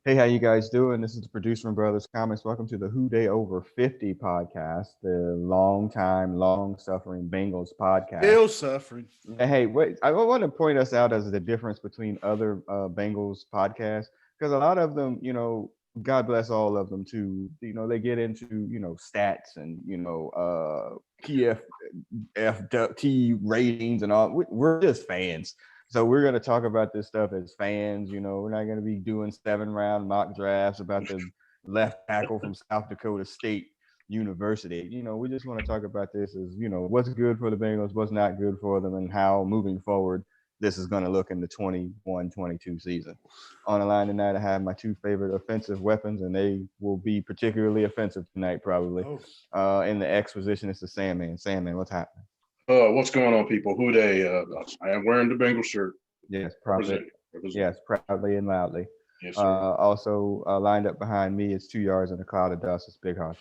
Hey, how you guys doing? This is the Producer and Brothers Comics. Welcome to the Who Dey Over 50 podcast, the long time, long suffering Bengals podcast. Still suffering. Hey, wait, I want to point us out as the difference between other Bengals podcasts because a lot of them, God bless all of them too. They get into stats and PFT ratings and all. We're just fans, so we're gonna talk about this stuff as fans. We're not gonna be doing 7 round mock drafts about the left tackle from South Dakota State University. We just want to talk about this as what's good for the Bengals, what's not good for them, and how moving forward this is going to look in the 21-22 season. On the line tonight, I have my two favorite offensive weapons, and they will be particularly offensive tonight, probably. In the X position, it's the Sandman. Sandman, what's happening? What's going on, people? Who Dey? I am wearing the Bengals shirt. Yes, proudly. Yes, proudly and loudly. Yes, sir. Also lined up behind me is 2 yards in a cloud of dust. It's Big Hart.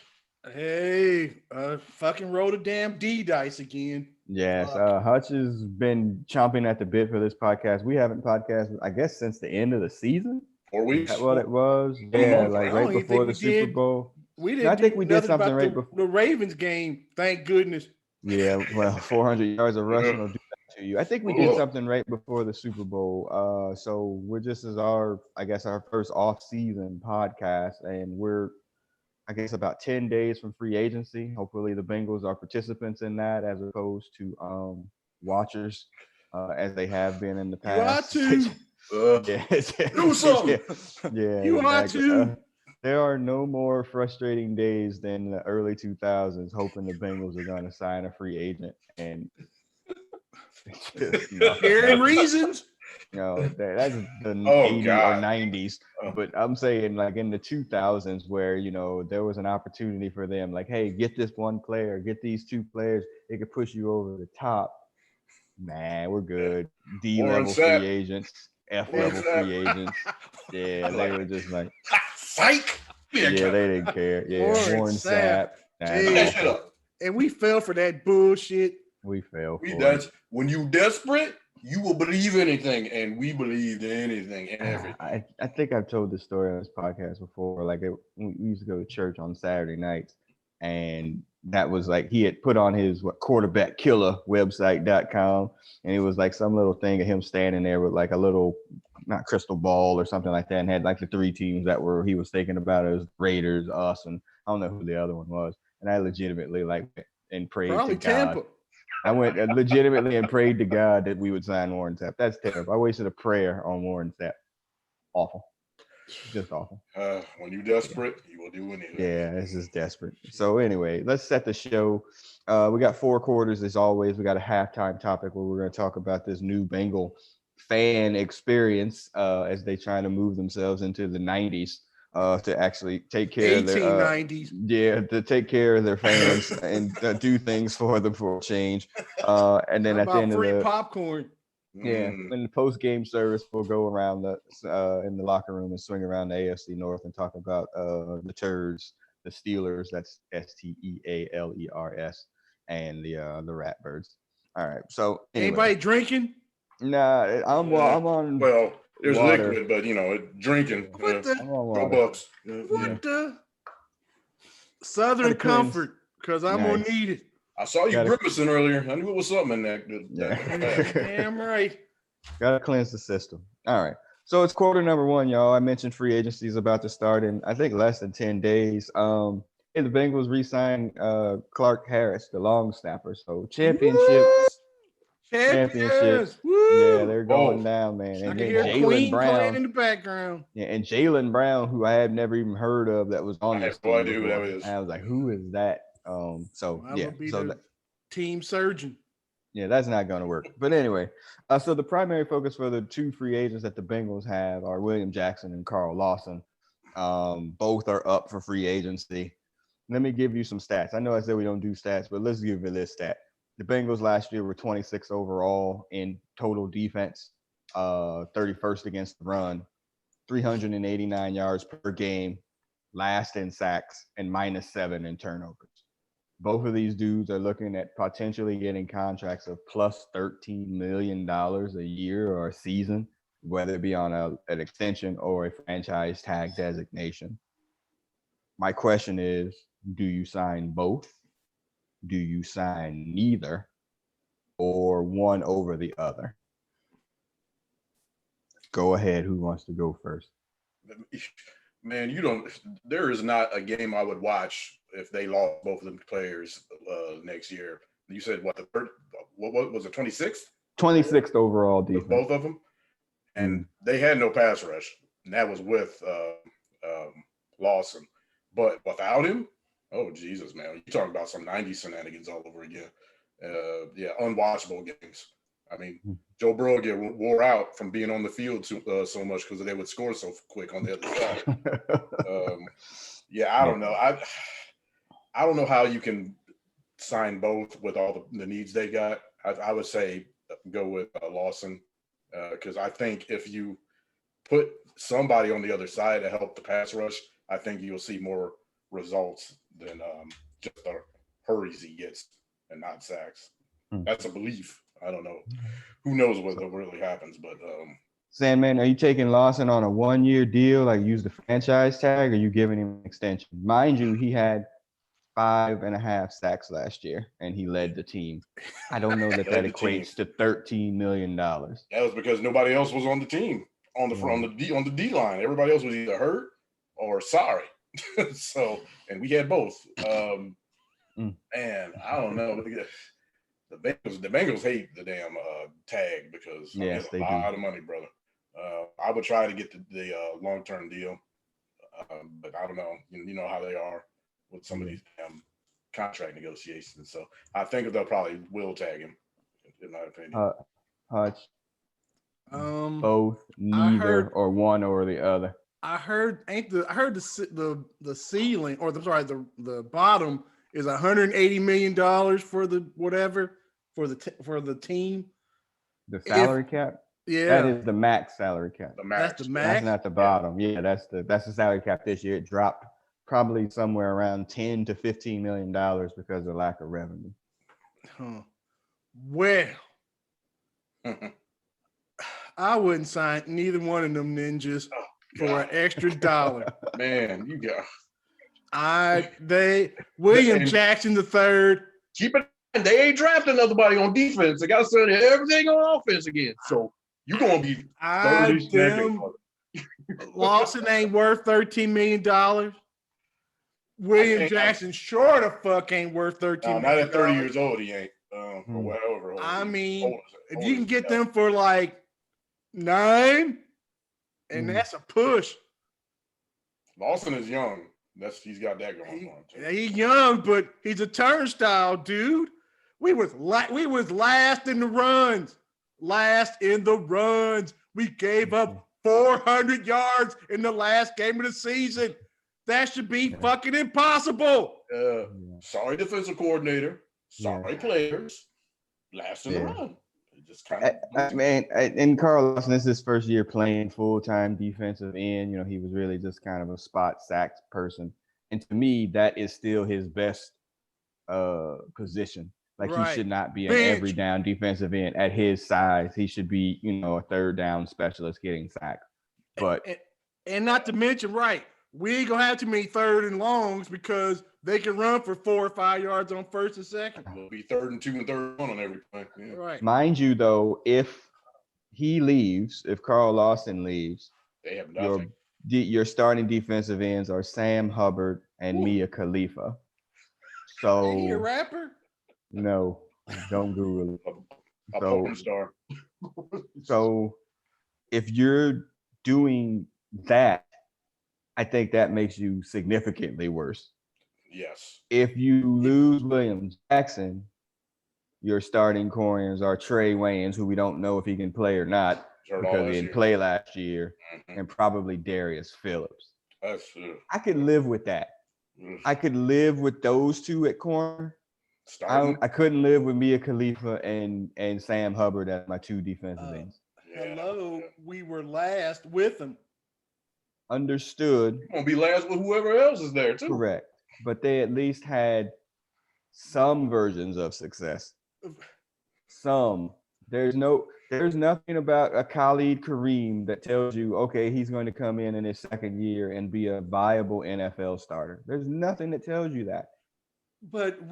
Hey, fucking roll the damn D dice again. Yes, Hutch has been chomping at the bit for this podcast. We haven't podcasted, I guess, since the end of the season. 4 weeks. Is that what it was? Yeah, like right before the Super Bowl. We didn't. I think we did something right before the Ravens game. Thank goodness. Yeah, well, 400 yards of rushing will do that to you. I think we did something right before the Super Bowl. So we're just as our first off-season podcast, and we're, I guess, about 10 days from free agency. Hopefully the Bengals are participants in that as opposed to watchers, as they have been in the past. You are too. Do something. Yeah, you are too. There are no more frustrating days than the early 2000s hoping the Bengals are going to sign a free agent. And hearing reasons? No, that's the 80s or 90s. But I'm saying like in the 2000s where, there was an opportunity for them. Like, hey, get this one player, get these two players. It could push you over the top. Man, we're good. D-level free agents, F-level free agents. Yeah, they were just like... Psych. Yeah, they didn't care. Yeah, Warren Sapp. And we fell for that bullshit. We fell for it. When you desperate, you will believe anything, and we believed anything and everything. I think I've told this story on this podcast before. Like, we used to go to church on Saturday nights, and that was like he had put on his quarterback killer website.com, and it was like some little thing of him standing there with like a little, not crystal ball or something like that, and had like the three teams that were he was thinking about. It was Raiders, us, and I don't know who the other one was. And I legitimately like and prayed probably to God. Tampa. I went legitimately and prayed to God that we would sign Warren Sapp. That's terrible. I wasted a prayer on Warren Sapp. Awful. Just awful. When you're desperate, you will do anything. Yeah, this is desperate. So anyway, let's set the show. We got 4 quarters as always. We got a halftime topic where we're going to talk about this new Bengal fan experience as they trying to move themselves into the 90s to actually take care of their 1890s. to take care of their fans and do things for them for a change. And then at the end of the popcorn. Yeah, in the post-game service, we'll go around in the locker room and swing around the AFC North and talk about the Turds, the Steelers, that's Stealers, and the Ratbirds. All right, so anyway. Anybody drinking? Nah, I'm on. Well, there's water. liquid, but drinking. What the? Go Bucks. What the? Southern Comfort, because I'm gonna need it. I saw you grimacing earlier. I knew it was something in that. Damn right. Gotta cleanse the system. All right. So it's quarter number 1, y'all. I mentioned free agency is about to start in, I think, less than 10 days. The Bengals re-signed Clark Harris, the long snapper. So championships. Woo! Yeah, they're going down, man. And then Jalen Brown playing in the background. Yeah, and Jalen Brown, who I had never even heard of, that was on this team. I have no idea who that is. I was like, who is that? So team surgeon. Yeah, that's not going to work. But anyway, so the primary focus for the 2 free agents that the Bengals have are William Jackson and Carl Lawson. Both are up for free agency. Let me give you some stats. I know I said we don't do stats, but let's give you this stat. The Bengals last year were 26 overall in total defense, 31st against the run, 389 yards per game, last in sacks, and -7 in turnovers. Both of these dudes are looking at potentially getting contracts of plus $13 million a year or a season. whether it be on an extension or a franchise tag designation. My question is, do you sign both? Do you sign neither? Or one over the other? Go ahead. Who wants to go first? Man, there is not a game I would watch if they lost both of them players next year. You said what, the third, what was it, 26th? 26th overall defense. With both of them. And they had no pass rush. And that was with Lawson. But without him, oh, Jesus, man. You're talking about some 90s shenanigans all over again. Unwatchable games. I mean, Joe Burrow get wore out from being on the field so much because they would score so quick on the other side. I don't know. I don't know how you can sign both with all the needs they got. I would say go with Lawson because I think if you put somebody on the other side to help the pass rush, I think you'll see more results than just the hurries he gets and not sacks. That's a belief. I don't know. Who knows what really happens, but Sandman, are you taking Lawson on a 1-year deal, like use the franchise tag, or are you giving him an extension? Mind you, he had 5.5 sacks last year, and he led the team. I don't know that equates to $13 million. That was because nobody else was on the team on the D line. Everybody else was either hurt or sorry. And we had both. Man, I don't know. The Bengals hate the damn tag because yes, they get a lot of money, brother. I would try to get the long-term deal, but I don't know. You know how they are with some of these damn contract negotiations. So I think they'll probably will tag him, in my opinion. Hutch, both, neither, or one or the other. I heard the ceiling, or the bottom is $180 million for the whatever for the team. The salary cap. Yeah, that is the max salary cap. The max. That's the max. That's not the bottom. Yeah, that's the salary cap this year. It dropped probably somewhere around $10 to $15 million because of lack of revenue. Well, I wouldn't sign neither one of them ninjas for an extra dollar. Man, you got. William Jackson III. Keep it. They ain't drafting nobody on defense. They got to study everything on offense again. So you're gonna be. Lawson ain't worth $13 million. William Jackson sure the fuck ain't worth $13 million. Not at 30 years old, he ain't. Or whatever. I mean, if you can get them for like 9, and that's a push. Lawson is young. He's got that going for him. He's young, but he's a turnstile, dude. We was last in the runs. We gave up 400 yards in the last game of the season. That should be fucking impossible. Sorry, defensive coordinator. Sorry, players. Last in the run. Just kind of. Man, and Carl Lawson, this is his first year playing full-time defensive end. He was really just kind of a spot sack person. And to me, that is still his best position. He should not be an every down defensive end at his size. He should be, a third down specialist getting sacked. But and not to mention, we ain't gonna have too many third and longs because they can run for 4 or 5 yards on first and second. It'll be 3rd and 2 and 3rd and 1 on every play. Yeah. Right. Mind you, though, if Carl Lawson leaves, they have nothing. Your starting defensive ends are Sam Hubbard and Mia Khalifa. So ain't he a rapper? No, don't Google it. A porn star. So if you're doing that, I think that makes you significantly worse. Yes. If you lose William Jackson, your starting corners are Trey Wayans, who we don't know if he can play or not because he didn't play last year, and probably Darius Phillips. That's true. I could live with that. I could live with those two at corner. I couldn't live with Mia Khalifa and Sam Hubbard as my 2 defensive ends. We were last with them. Understood. You're gonna be last with whoever else is there too. Correct. But they at least had some versions of success. Some. There's nothing about a Khalid Kareem that tells you, okay, he's going to come in his second year and be a viable NFL starter. There's nothing that tells you that. But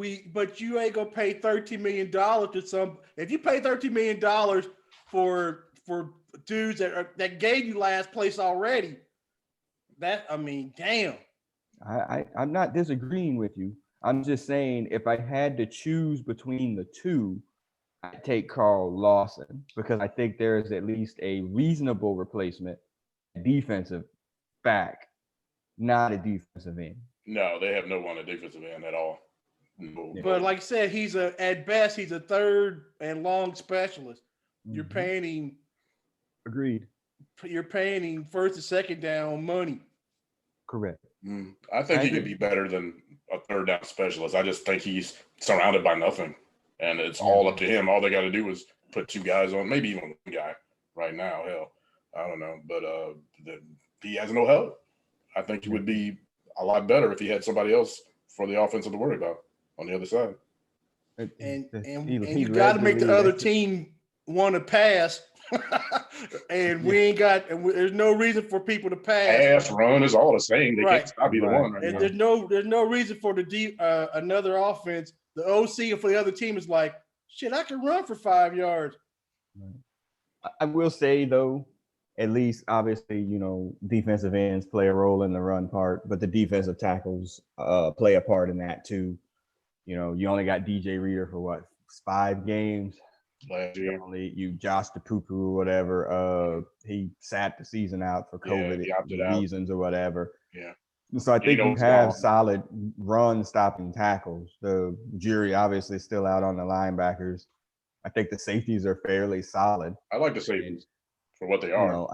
you ain't gonna pay $13 million to some. If you pay $13 million for dudes that gave you last place already, damn. I'm not disagreeing with you. I'm just saying if I had to choose between the two, I'd take Carl Lawson because I think there is at least a reasonable replacement, defensive back, not a defensive end. No, they have no one at defensive end at all. No. But like I said, at best he's a third and long specialist. You're Mm-hmm. paying him. Agreed. You're paying him first and second down money. Correct. I think he could be better than a third down specialist. I just think he's surrounded by nothing, and it's all up to him. All they got to do is put two guys on, maybe even one guy right now. Hell, I don't know, but he has no help. I think he would be a lot better if he had somebody else for the offensive to worry about on the other side. And you got to make the other team want to pass. And we ain't got, and there's no reason for people to pass. Pass, run is all the same. They can't stop either one. Right and now. there's no reason for another offense. The OC for the other team is like, shit, I can run for 5 yards. I will say though, at least obviously, defensive ends play a role in the run part, but the defensive tackles play a part in that too. You only got DJ Reader for what, 5 games? Last year. You Josh DePupu or whatever. He sat the season out for COVID reasons or whatever. Yeah. So I think you have solid run-stopping tackles. The jury obviously is still out on the linebackers. I think the safeties are fairly solid. I like the safeties for what they are.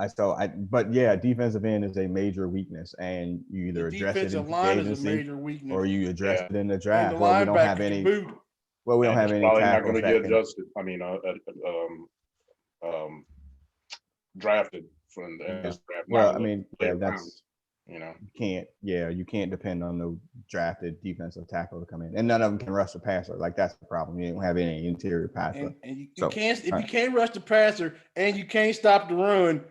But yeah, defensive end is a major weakness, and you either address it in the agency or you address it in the draft. Well, we don't have any. Well, we don't have any tackles not going to get adjusted. Drafted from the draft. Well, that's you can't depend on no drafted defensive tackle to come in, and none of them can rush the passer. Like that's the problem. You don't have any interior passer. And you can't if you can't rush the passer and you can't stop the run,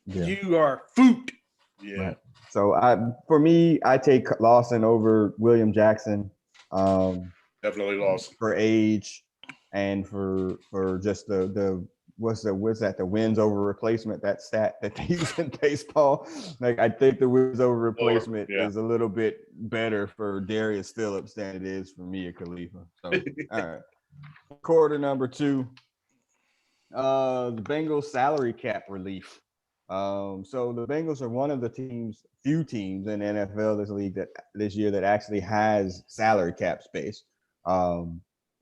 you are foot. Yeah. Right. So for me, I take Lawson over William Jackson. Definitely Lawson for age and for just the what's that the wins over replacement, that stat that they use in baseball. Like I think the wins over replacement is a little bit better for Darius Phillips than it is for Mia Khalifa. So all right. Quarter number 2. The Bengals salary cap relief. So the Bengals are one of the few teams in the NFL this year that actually has salary cap space.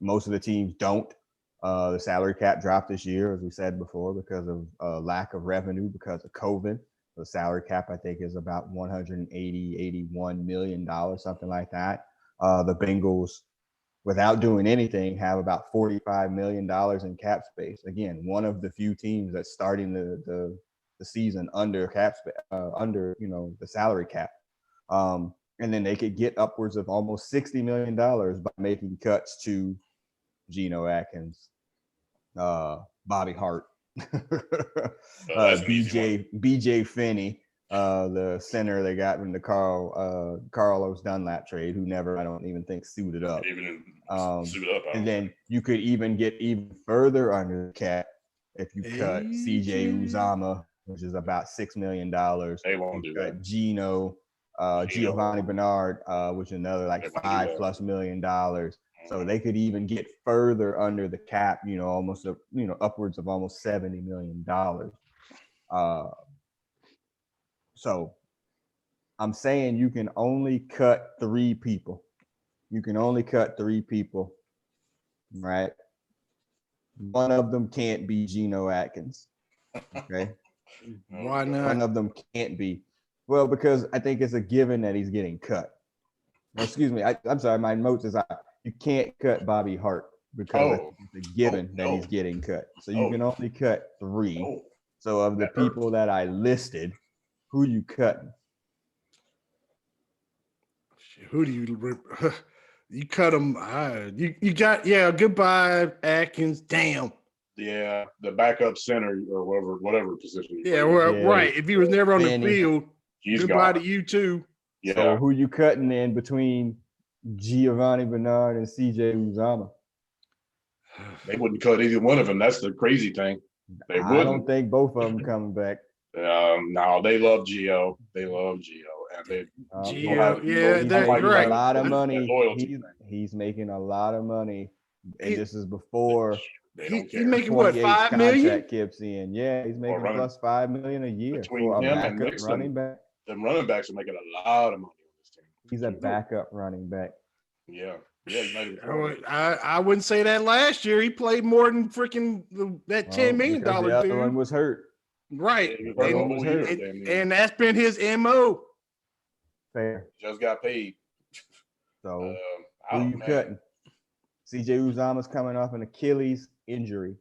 Most of the teams don't. The salary cap dropped this year, as we said before, because of lack of revenue because of COVID. The salary cap, I think, is about $81 million, something like that. The Bengals, without doing anything, have about $45 million in cap space. Again, one of the few teams that's starting the season under cap under the salary cap. And then they could get upwards of almost $60 million by making cuts to Geno Atkins, Bobby Hart, BJ Finney, the center they got from the Carlos Dunlap trade, who never, I don't even think, suited up. And then you could even get even further under the cap if you cut CJ Uzama, which is about $6 million. They won't do that. Geno. Giovanni Bernard, which is another like $5+ million. So they could even get further under the cap, almost upwards of almost $70 million. So I'm saying you can only cut 3 people. Right? One of them can't be Geno Atkins. Okay. Why not? One of them can't be. Well, because I think it's a given that he's getting cut. Excuse me. I'm sorry. My notes is you can't cut Bobby Hart because it's a given that he's getting cut. So you can only cut 3. So of the people that I listed, who you cutting? Who do you cut them? You got goodbye Atkins. Damn. Yeah, the backup center or whatever position. Yeah, right. If he was never on the field, he's goodbye gone. to you too. Yeah. So who you cutting in between Giovanni Bernard and CJ Uzomah? They wouldn't cut either one of them. That's the crazy thing. They wouldn't. I don't think both of them coming back. No, they love Geo. They love Geo, and they Geo. He's making right. a lot of money. He's making a lot of money, and this is before he's making what, $5 million? Contract kicks in. Yeah, he's making plus $5 million a year for a backup running back. The running backs are making a lot of money on this team. He's a backup running back. Yeah. Yeah, I wouldn't say that last year. He played more than freaking that $10 million the other dude. one was hurt. Right. And that's been his MO. Fair. Just got paid. So who you cutting? CJ Uzomah's coming off an Achilles injury.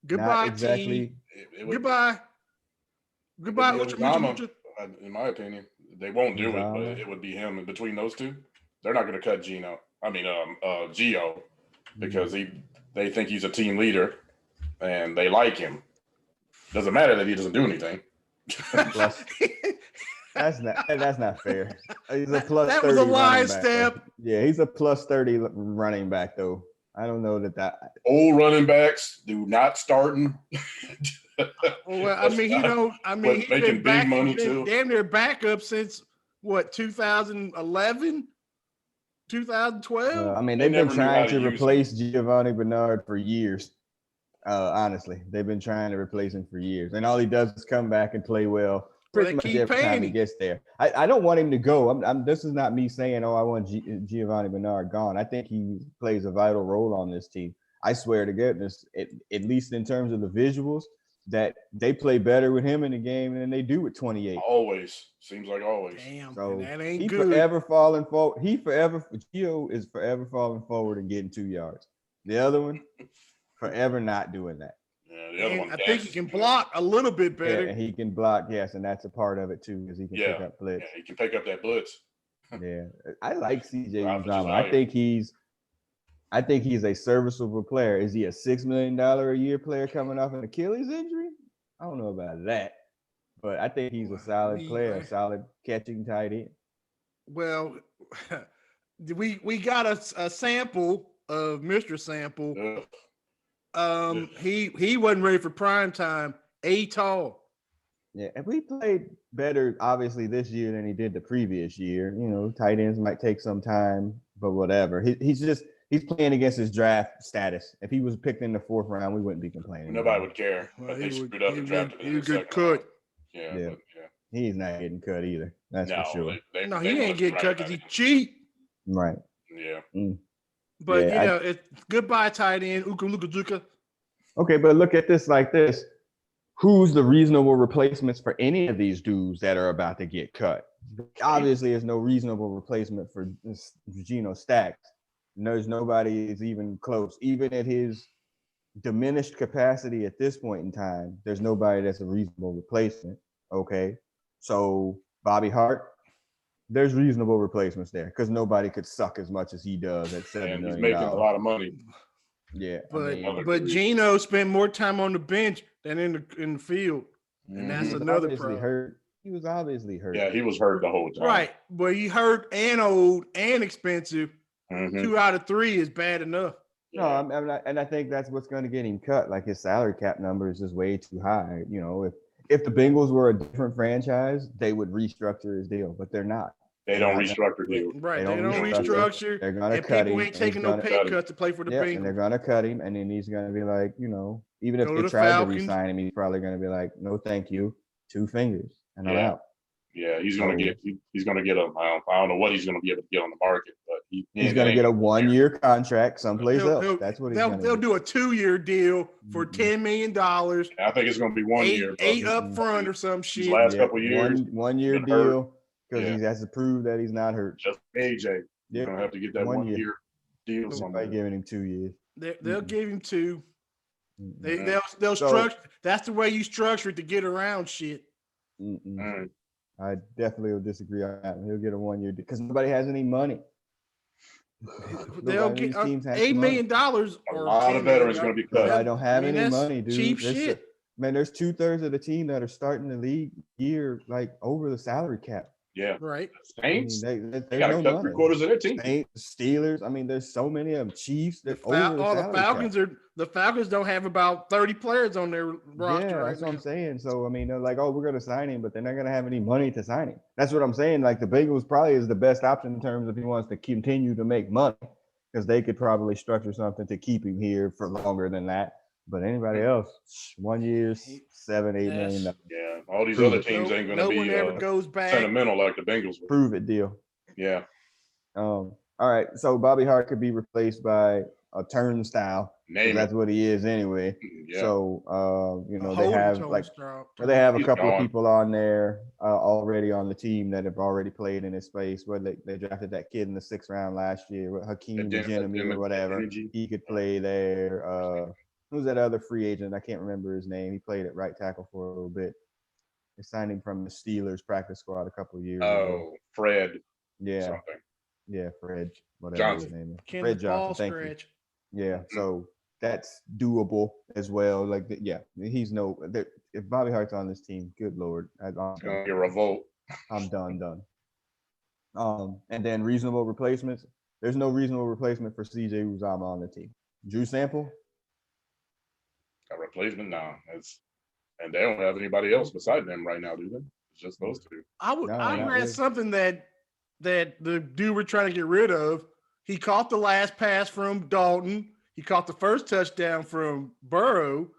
Goodbye, exactly. Goodbye. Uzomah, in my opinion, they won't do it, but it would be him. And between those two, they're not going to cut Geo because they think he's a team leader and they like him. Doesn't matter that he doesn't do anything. That's not fair. He's a plus. That 30 was a lie step. Yeah, he's a plus 30 running back though. I don't know that old running backs do not starting. Well, I mean, he's making big money too. Damn near backup since what, 2011, 2012. I mean, they've been trying to replace Giovanni Bernard for years. Honestly, they've been trying to replace him for years, and all he does is come back and play well pretty much every time he gets there. I don't want him to go. This is not me saying, I want Giovanni Bernard gone. I think he plays a vital role on this team. I swear to goodness, at least in terms of the visuals, that they play better with him in the game than they do with 28. Always. Seems like always. Damn, so that ain't good. Geo is forever falling forward and getting 2 yards. The other one, forever not doing that. Yeah, the other one. I think he can block a little bit better. Yeah, and he can block, yes, and that's a part of it too, because he can pick up blitz. Yeah, he can pick up that blitz. Yeah, I like CJ Uzomah. I think he's a serviceable player. Is he a $6 million a year player coming off an Achilles injury? I don't know about that, but I think he's a solid player, a solid catching tight end. Well, we got a sample of Mr. Sample. He wasn't ready for prime time. Tall. Yeah, and we played better obviously this year than he did the previous year. You know, tight ends might take some time, but whatever. He's playing against his draft status. If he was picked in the 4th round, we wouldn't be complaining. Nobody would care. But they screwed up and drafted him. He was a good cut. Yeah. He's not getting cut either. That's for sure. He ain't getting cut because he's cheap. Right. Yeah. But it's goodbye tight end. Uka. Okay, but look at this like this. Who's the reasonable replacements for any of these dudes that are about to get cut? Obviously, there's no reasonable replacement for Geno Stacks. There's nobody is even close. Even at his diminished capacity at this point in time, there's nobody that's a reasonable replacement. Okay, so Bobby Hart, there's reasonable replacements there because nobody could suck as much as he does at $7 million. He's making a lot of money. Yeah, but Geno spent more time on the bench than in the field, and that's another problem. He was obviously hurt. Yeah, he was hurt the whole time. Right, but he hurt and old and expensive. 2 out of 3 is bad enough. No, and I think that's what's going to get him cut. Like his salary cap number is just way too high. You know, if the Bengals were a different franchise, they would restructure his deal, but they're not. They don't restructure deals. Right, they don't restructure. They're going to cut him. People ain't taking no pay cuts to play for the Bengals. And they're going to cut him, and then he's going to be like, even if they tried to re-sign him, he's probably going to be like, no, thank you, 2 fingers, and I'm out. Yeah, he's gonna get a. I don't know what he's gonna be able to get on the market, but he's gonna get a 1-year contract someplace else. That's what they'll do a 2-year deal for $10 million. I think it's gonna be 1 year, 8 up front or some shit. These last couple years, 1-year deal because he has to prove that he's not hurt. Just AJ, you're gonna have to get that 1-year deal. Somebody giving him 2 years. They'll give him 2. They'll structure. That's the way you structure it to get around shit. I definitely will disagree on that. He'll get a 1-year because nobody has any money. They'll Nobody get of these teams has $8 the money. million. A or lot of $10 veterans million. going to be cut. Nobody don't have I mean, any that's money, dude. cheap There's shit. Man, there's 2/3 of the team that are starting the league year like over the salary cap. Yeah. Right. Saints, they they there's got to no cut money. 3/4 of their team. Saints, Steelers. I mean, there's so many of them. Chiefs that over the The salary Falcons cap. the Falcons don't have about 30 players on their roster Yeah, right that's now. what I'm saying. So I mean, they're like, oh, we're gonna sign him, but they're not gonna have any money to sign him. That's what I'm saying. Like the Bengals probably is the best option in terms of if he wants to continue to make money, because they could probably structure something to keep him here for longer than that. But anybody else, 1 year, $7-8 million. Yeah, all these Prove other it. teams ain't going No to one be ever goes back. sentimental like the Bengals were. Prove it deal. Yeah. All right. So Bobby Hart could be replaced by a turnstile. Name That's it. what he is anyway. Yeah. So A they holding have like turnstile. they have a He's couple of gone. people on there already on the team that have already played in his space. Where they drafted that kid in the 6th round last year, with Hakeem Benjamin or whatever. He could play there. Who's that other free agent? I can't remember his name. He played at right tackle for a little bit. They signed him from the Steelers practice squad a couple of years ago. Oh, Fred. Yeah. Something. Yeah, Fred, whatever Johnson. his name is. Kenneth Fred Johnson, Ball thank you. scratch. Yeah, so that's doable as well. Like, he's if Bobby Hart's on this team, good Lord. It's going to be a revolt. I'm done. And then reasonable replacements. There's no reasonable replacement for CJ Uzomah on the team. Drew Sample? A replacement? No. And they don't have anybody else beside them right now, do they? It's just those two. I No, not read really. something that the dude we're trying to get rid of. He caught the last pass from Dalton. He caught the first touchdown from Burrow.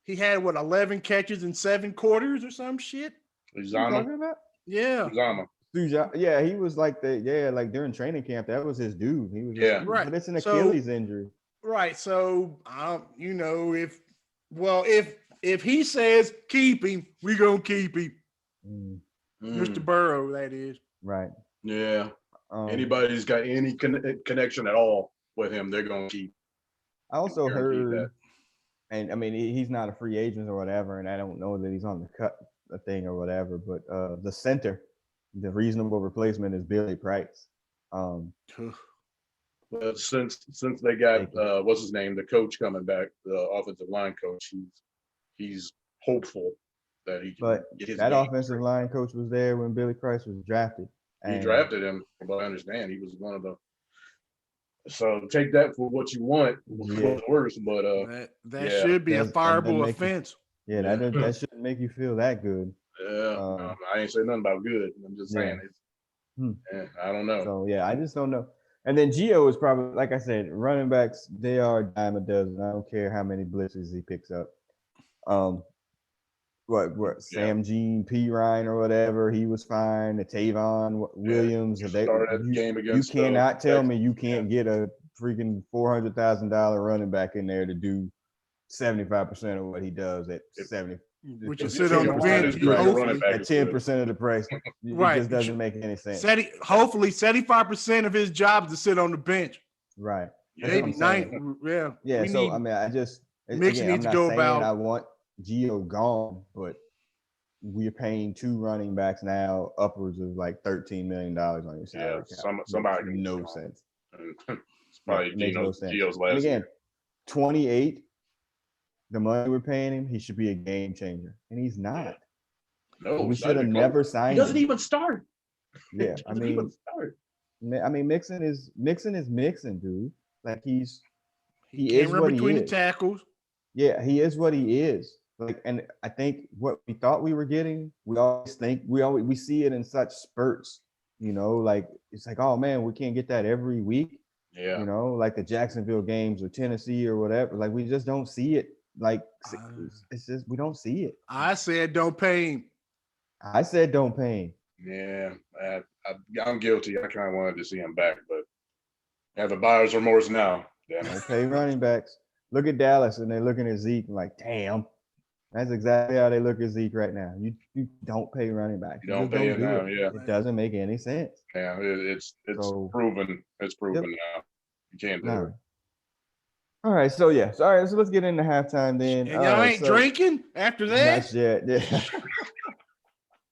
He had 11 catches in 7 quarters or some shit. Uzomah. Yeah. Uzomah. Yeah, he was like like during training camp, that was his dude. He was right. But it's an Achilles injury. Right. So if he says keep him, we're gonna keep him. Mr. Burrow, that is. Right. Yeah. Anybody's got any connection at all with him, they're gonna keep. I also heard that. And I mean, he's not a free agent or whatever, and I don't know that he's on the cut thing or whatever. But the center, the reasonable replacement is Billy Price. Well, since they got what's his name, the coach coming back, the offensive line coach, he's hopeful that he can get his. That offensive line coach was there when Billy Price was drafted. He drafted him, from what I understand. He was one of the. So take that for what you want, for worse. But that should be a fireable offense. That shouldn't make you feel that good. Yeah, I ain't saying nothing about good. I'm just saying I don't know. So I just don't know. And then Geno is probably, like I said, running backs, they are a dime a dozen. I don't care how many blitzes he picks up. Sam Jean P. Ryan or whatever, he was fine. The Tavon Williams, you cannot tell me you can't get a freaking $400,000 running back in there to do 75% of what he does at 70. Which is sit on the bench at 10% of the price. Right. It just doesn't make any sense. Hopefully 75% of his job is to sit on the bench. Right. Maybe 90. Yeah. Yeah. So I mean, Mixon needs to go about. I want Geno gone, but we're paying 2 running backs now upwards of like $13 million on your salary cap. Somebody makes no sense. It's probably Geno's last. And again, 28. The money we're paying him, he should be a game changer, and he's not. No, we should have never signed him. He doesn't even start. Yeah, I mean, Mixon is Mixon, dude. Like he is what he is. The tackles. Yeah, he is what he is. Like, and I think what we thought we were getting, we see it in such spurts. Like it's like, oh man, we can't get that every week. Yeah. Like the Jacksonville games or Tennessee or whatever. Like we just don't see it. Like it's just we don't see it. I said don't pay him. I said don't pay him. Yeah, I'm guilty. I kind of wanted to see him back, but I have a buyer's remorse now. Don't pay running backs. Look at Dallas and they're looking at Zeke and like, damn. That's exactly how they look at Zeke right now. You don't pay running backs. You don't pay him now. Yeah, it doesn't make any sense. Yeah, it's proven. It's proven now. You can't do it. All right, so let's get into halftime then. And y'all ain't drinking after that? Not yet. Yeah.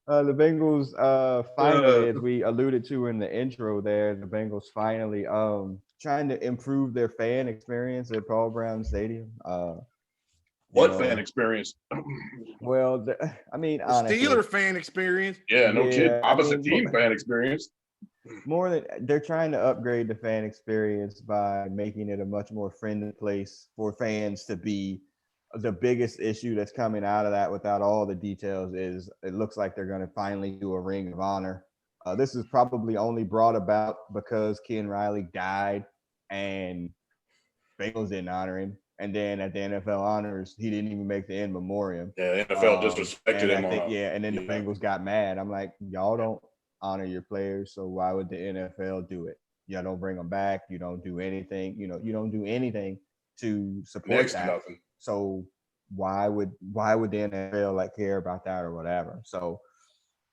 The Bengals finally, as we alluded to in the intro there, the Bengals finally trying to improve their fan experience at Paul Brown Stadium. What fan experience? Well, I mean, The honestly, Steeler fan experience. Yeah, no kid. Yeah, Opposite team fan experience. more than they're trying to upgrade the fan experience by making it a much more friendly place for fans to be. The biggest issue that's coming out of that, without all the details, is it looks like they're going to finally do a Ring of Honor. This is probably only brought about because Ken Riley died and Bengals didn't honor him. And then at the NFL honors, he didn't even make the in memoriam. Yeah, NFL disrespected him. And then the Bengals got mad. I'm like, y'all don't honor your players, so why would the NFL do it? Y'all don't bring them back. You don't do anything. You don't do anything to support that. Nothing. So why would the NFL care about that or whatever? So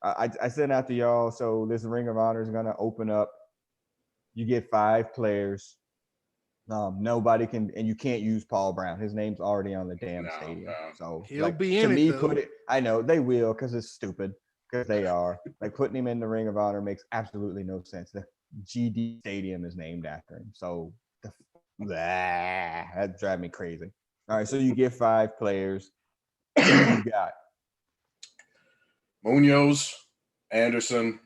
I sent out to y'all. So this Ring of Honor is gonna open up. You get 5 players. Nobody can, and you can't use Paul Brown. His name's already on the damn stadium. No. So he'll be in to it. Me, though. put it. I know they will because it's stupid. Because they are putting him in the Ring of Honor makes absolutely no sense. The GD Stadium is named after him. So that drives me crazy. All right, so you get 5 players. You got Munoz, Anderson.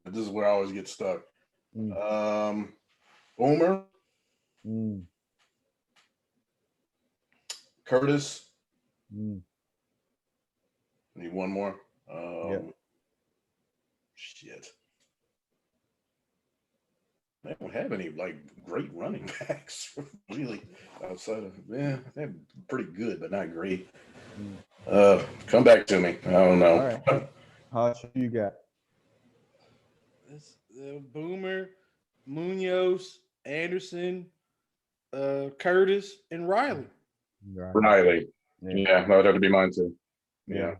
This is where I always get stuck. Boomer, Curtis. Need one more. Shit. They don't have any great running backs really outside of they're pretty good but not great. Come back to me. I don't know. All right. How you got? This Boomer, Munoz, Anderson, Curtis, and Riley. Riley. Yeah, that would be mine too. Yeah.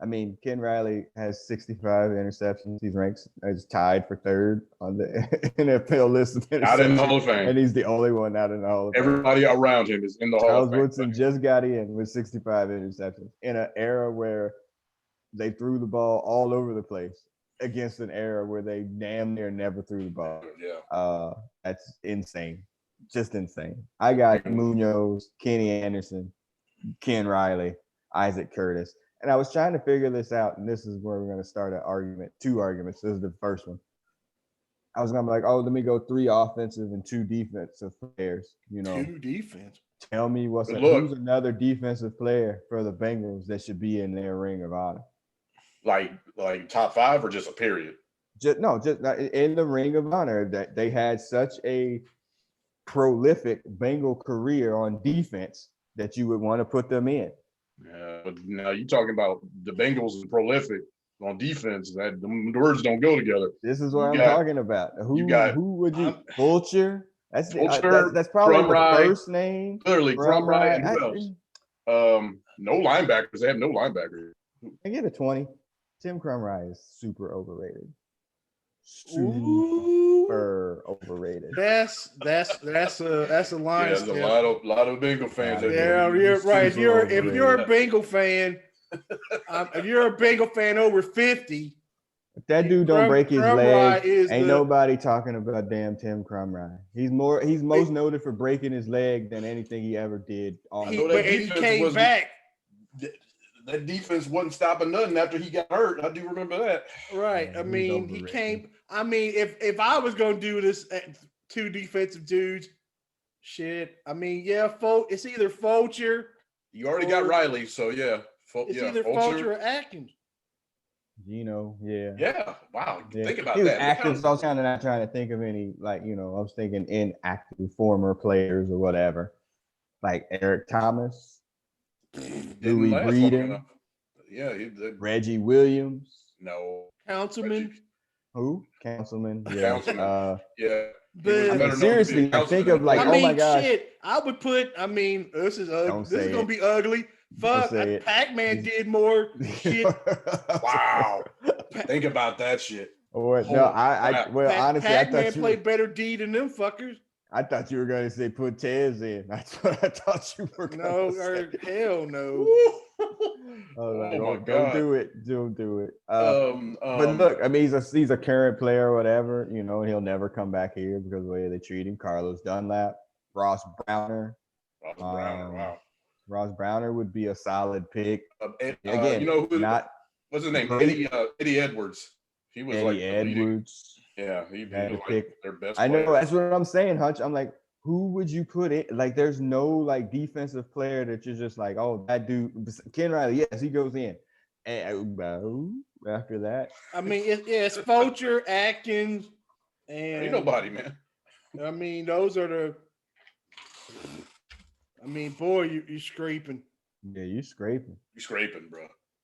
I mean, Ken Riley has 65 interceptions. He's ranked as tied for 3rd on the NFL list of interceptions. Out in the Hall of Fame. And he's the only one out in the Hall of Fame. Everybody around him is in the Hall of Fame. Charles Woodson just got in with 65 interceptions in an era where they threw the ball all over the place against an era where they damn near never threw the ball. Yeah. That's insane. Just insane. I got Munoz, Kenny Anderson, Ken Riley, Isaac Curtis. And I was trying to figure this out, and this is where we're going to start an argument. 2 arguments. This is the first one. I was going to be like, let me go 3 offensive and 2 defensive players. 2 defense. Tell me who's another defensive player for the Bengals that should be in their Ring of Honor. Like top 5 or just a period? Just in the Ring of Honor. That they had such a prolific Bengal career on defense that you would want to put them in. Yeah, but now you're talking about the Bengals are prolific on defense. That the words don't go together. This is what I'm talking about. Who would you? Fulcher. That's probably the first name. Clearly, Crumride. Who else? No linebackers. They have no linebackers. I get a 20. Tim Crumride is super overrated. Overrated. That's a line. Yeah, there's a lot of Bengal fans. You're right. If you're a Bengal fan, if you're a Bengal fan over 50, if that dude don't break his leg, ain't nobody talking about damn Tim Crumride. He's most noted for breaking his leg than anything he ever did. He came back. That defense wasn't stopping nothing after he got hurt. I do remember that. Right. I mean, he came. I mean, if I was going to do this at 2 defensive dudes, shit. I mean, it's either Fulcher. You already got Riley, so yeah. It's either Fulcher or Atkins. Geno, yeah. Yeah. Wow. Yeah. Think about he was that. Active, so I was kind of not trying to think of any, I was thinking inactive former players or whatever. Like Eric Thomas. Louis Breeden. Yeah. Reggie Williams. No. Councilman. Who? Councilman. Yeah. Councilman. Yeah. But seriously, I think of oh my gosh. Shit, I would put. I mean, this is gonna be ugly. Fuck, Pac-Man did more shit. Wow. Think about that shit. Honestly, Pac-Man I thought you played better D than them fuckers. I thought you were going to say put Tez in. That's what I thought you were going to say. Hell no. like, my don't God. do it. Don't do it. But look, I mean, he's a current player or whatever, you know, he'll never come back here because of the way they treat him. Carlos Dunlap, Ross Browner. Wow. Ross Browner would be a solid pick. You know who? Not what's his name? great. Eddie Edwards. He was Eddie Edwards. Yeah, he was like pick. their best. I know player. that's what I'm saying, Hutch. I'm like, who would you put in? Like, there's no like defensive player that you're just like, oh, that dude, Ken Riley. Yes, he goes in. And after that, I mean, it's Fulcher, Atkins, and ain't nobody, man. I mean, those are the. I mean, boy, you're scraping. Yeah, you're scraping. You're scraping, bro.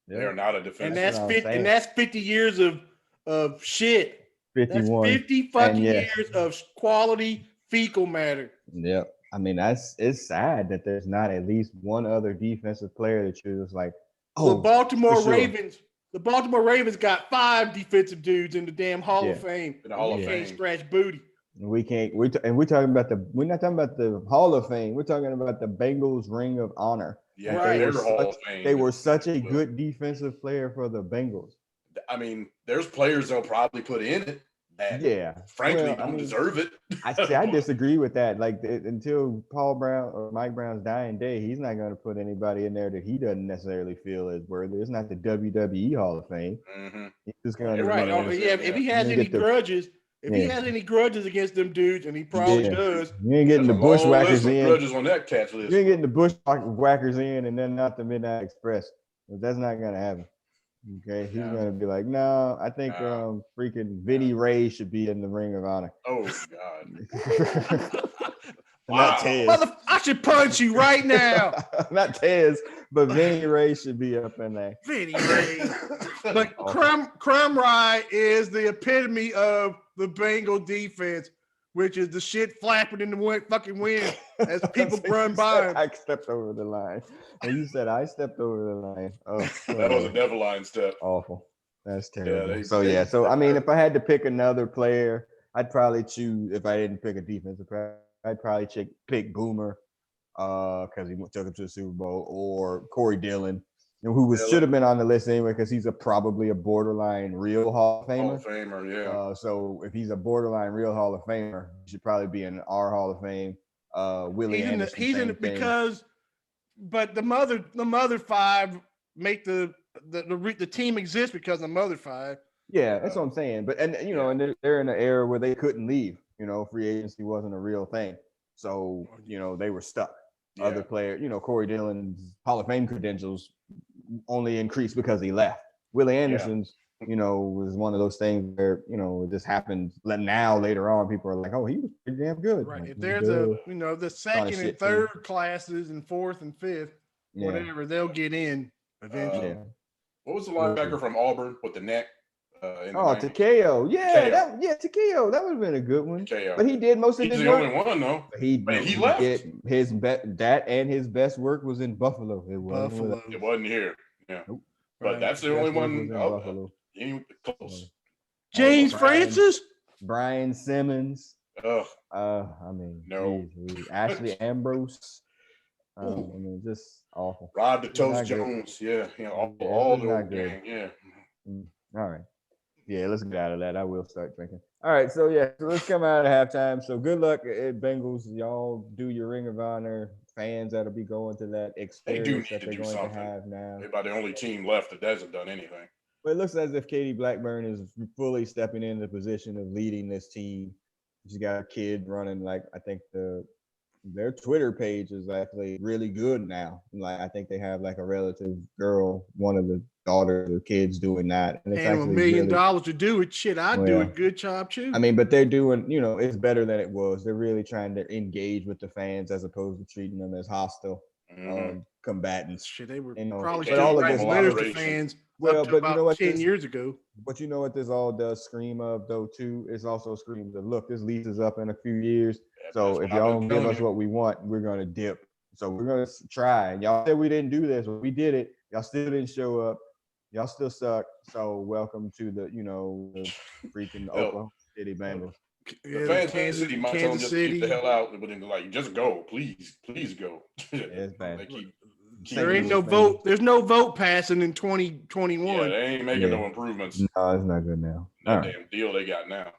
Yeah. They are not a defense. And that's 50 years of shit. 51. That's 50 fucking years of quality fecal matter. Yeah. I mean, it's sad that there's not at least one other defensive player that you're just like, oh, the Baltimore sure. Ravens. The Baltimore Ravens got 5 defensive dudes in the damn Hall of Fame. In the Hall of Can't Fame. scratch booty. We can't. We're talking about we're not talking about the Hall of Fame. We're talking about the Bengals Ring of Honor. Yeah, right. They were such a good defensive player for the Bengals. I mean, there's players they'll probably put in it that, frankly, don't deserve it. I disagree with that. Like, until Paul Brown or Mike Brown's dying day, he's not going to put anybody in there that he doesn't necessarily feel is worthy. It's not the WWE Hall of Fame. Mm-hmm. He's just going to if he has any grudges. If he has any grudges against them dudes, and he probably does, you ain't getting the bushwhackers in. Grudges on that catch list. You ain't getting the bushwhackers in, and then not the Midnight Express. That's not gonna happen. Okay, he's gonna be like, no, I think freaking Vinny Ray should be in the Ring of Honor. Oh God. Not Tez. I should punch you right now. Not Tez, but Vinny Ray should be up in there. Vinny Ray. But Crumb Rye is the epitome of the Bengal defense, which is the shit flapping in the fucking wind as people run by him. I stepped over the line. And you said I stepped over the line. Oh, that was a devil line step. Awful. That's terrible. So I mean, if I had to pick another player, I'd probably choose, if I didn't pick a defensive player, I'd probably pick Boomer because he took him to the Super Bowl, or Corey Dillon, who should have been on the list anyway because he's probably a borderline real Hall of Famer. Hall of Famer, yeah. So if he's a borderline real Hall of Famer, he should probably be in our Hall of Fame. Willie Anderson. He's in it because, but the mother 5 make the team exist because the mother 5. Yeah, that's what I'm saying. But and they're in an era where they couldn't leave. Free agency wasn't a real thing. So, they were stuck. Yeah. Other players, Corey Dillon's Hall of Fame credentials only increased because he left. Willie Anderson's, was one of those things where, it just happened. Now, later on, people are like, oh, he was pretty damn good. Right. If there's the second and third classes and fourth and fifth, whatever, they'll get in eventually. What was the linebacker from Auburn with the neck? Takeo. Takeo. That would have been a good one. Takeo. But he did most of his work. He's the only one, though. He left. His best work was in Buffalo. It wasn't here. Yeah. Nope. But that's the only one. Buffalo. Close. James Francis? Brian Simmons. Ugh. I mean, no. Ashley Ambrose. Just awful. Rod the Toast Jones. Yeah. All the old gang. Yeah. All right. Yeah, let's get out of that. I will start drinking. All right, so let's come out of halftime. So good luck at Bengals. Y'all do your Ring of Honor. Fans that'll be going to that experience that they're going to have now. They're about the only team left that hasn't done anything. But it looks as if Katie Blackburn is fully stepping into the position of leading this team. She's got a kid running, I think their Twitter page is actually really good now. I think they have a relative girl, one of the daughters or kids doing that. And it's $1 million to do it. Shit, I'd do a good job too. I mean, but they're doing, it's better than it was. They're really trying to engage with the fans as opposed to treating them as hostile combatants. Shit, they were probably still writing letters to fans about 10 years ago. But you know what this all does scream of, though, too? It's also screams of, look, this lease is up in a few years. So if y'all don't give us what we want, we're going to dip. So we're going to try. Y'all said we didn't do this, but we did it. Y'all still didn't show up. Y'all still suck. So welcome to the freaking Oklahoma City Bengals. The fans in Kansas City might tell them just keep the hell out, but then just go, please go. It's bad. There ain't no vote. There's no vote passing in 2021. Yeah, they ain't making no improvements. No, it's not good now. That damn deal they got now.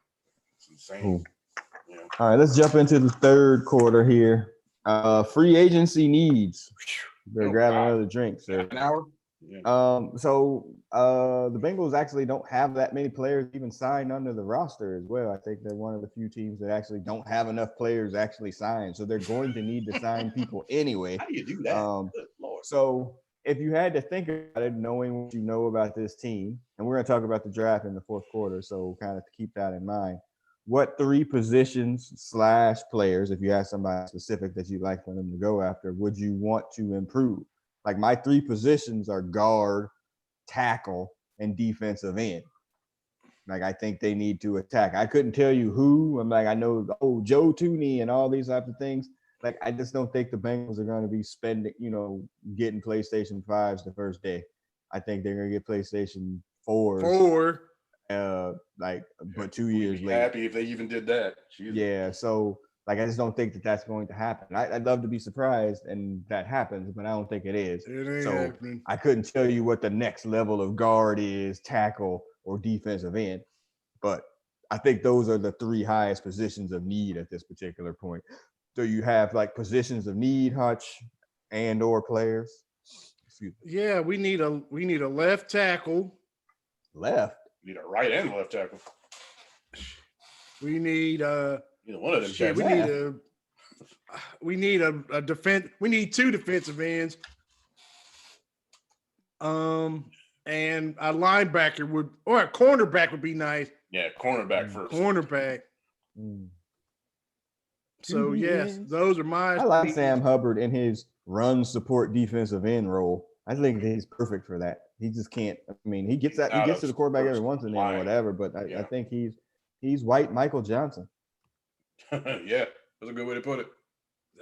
It's insane. Cool. Yeah. All right, let's jump into the third quarter here. Free agency needs. Better grab another drink, sir. An hour? Yeah. The Bengals actually don't have that many players even signed under the roster as well. I think they're one of the few teams that actually don't have enough players actually signed. So they're going to need to sign people anyway. How do you do that? So if you had to think about it, knowing what you know about this team, and we're going to talk about the draft in the fourth quarter, so kind of keep that in mind. What 3 positions / players, if you have somebody specific that you'd like for them to go after, would you want to improve? Like my 3 positions are guard, tackle, and defensive end. Like I think they need to attack. I couldn't tell you who. I'm like, I know, Joe Tooney and all these types of things. Like I just don't think the Bengals are going to be spending, getting PlayStation 5s the first day. I think they're going to get PlayStation 4s. But 2 years later. Happy if they even did that. Jesus. Yeah, so I just don't think that that's going to happen. I'd love to be surprised and that happens, but I don't think it is. It ain't happening. I couldn't tell you what the next level of guard is, tackle, or defensive end, but I think those are the 3 highest positions of need at this particular point. So you have like positions of need, Hutch, and or players. Excuse me. Yeah, we need a left tackle. Left. We need a right and left tackle. We need either one of them. We need a defense. We need 2 defensive ends. And a linebacker or a cornerback would be nice. Yeah, cornerback first. Cornerback. So yes, those are my. I like Sam Hubbard in his run support defensive end role. I think he's perfect for that. He just can't. I mean, he gets to the quarterback every once in a while, whatever. But I think he's white Michael Johnson. Yeah, that's a good way to put it.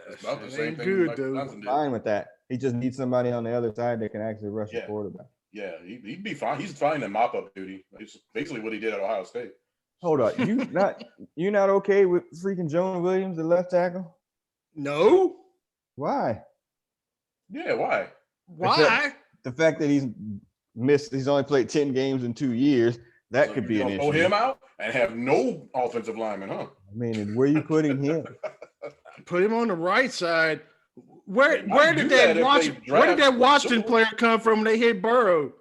That's about the same thing. Good, Michael Johnson did. Fine with that. He just needs somebody on the other side that can actually rush the quarterback. Yeah, he'd be fine. He's fine in mop-up duty. It's basically what he did at Ohio State. Hold on, you not okay with freaking Jonah Williams, the left tackle? No. Why? Yeah, why? Why? The fact that he's only played 10 games in 2 years, that could be an issue. Throw him out and have no offensive lineman, huh? I mean, where are you putting him? Put him on the right side. Where did that Washington player come from when they hit Burrow?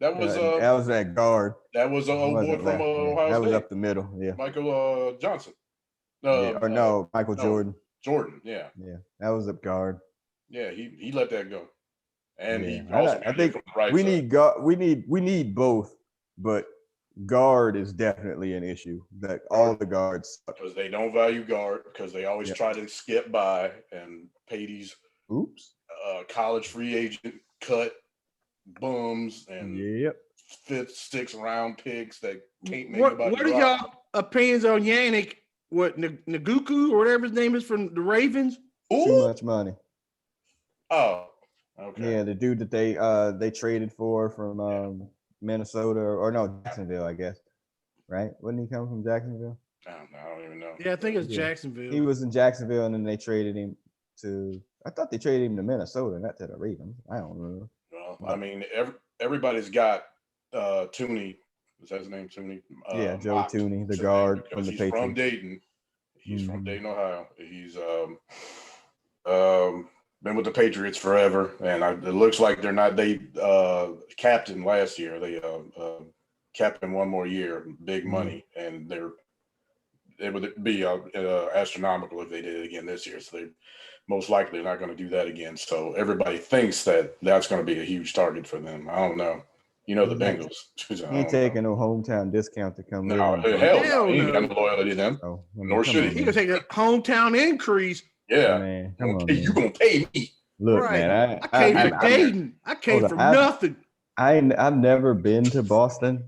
That was that guard. That was an old boy from Ohio State. That was up the middle. Yeah, Michael Johnson. Michael Jordan. Jordan. Yeah. Yeah, that was a guard. Yeah, he let that go, and he also. I think we need both, but guard is definitely an issue. That all the guards because they don't value guard because they always try to skip by and pay these college free agent cut bums and 5th, 6th round picks that can't make anybody. What are y'all opinions on Yannick? What Ngakoue or whatever his name is from the Ravens? Too much money. Oh, okay. Yeah, the dude that they traded for from Minnesota or no Jacksonville, I guess. Right? Wouldn't he come from Jacksonville? I don't even know. Yeah, I think it's Jacksonville. He was in Jacksonville, and then they traded him to. I thought they traded him to Minnesota, not to the Ravens. I don't know. Well, I mean, everybody's got Tooney. Is that his name, Tooney? Joe Tooney, the guard from the Patriots. From Dayton. He's from Dayton, Ohio. He's been with the Patriots forever, and it looks like they're not. They capped him last year. They capped him one more year, big money, and it would be astronomical if they did it again this year. So they most likely are not going to do that again. So everybody thinks that's going to be a huge target for them. I don't know. You know the Bengals. He ain't taking no hometown discount to come in. No, hell no. He ain't got no loyalty to them. Nor should he. He gonna take a hometown increase. Yeah. Man, you gonna pay me. Look, man. I came from Dayton. I came from nothing. I've never been to Boston,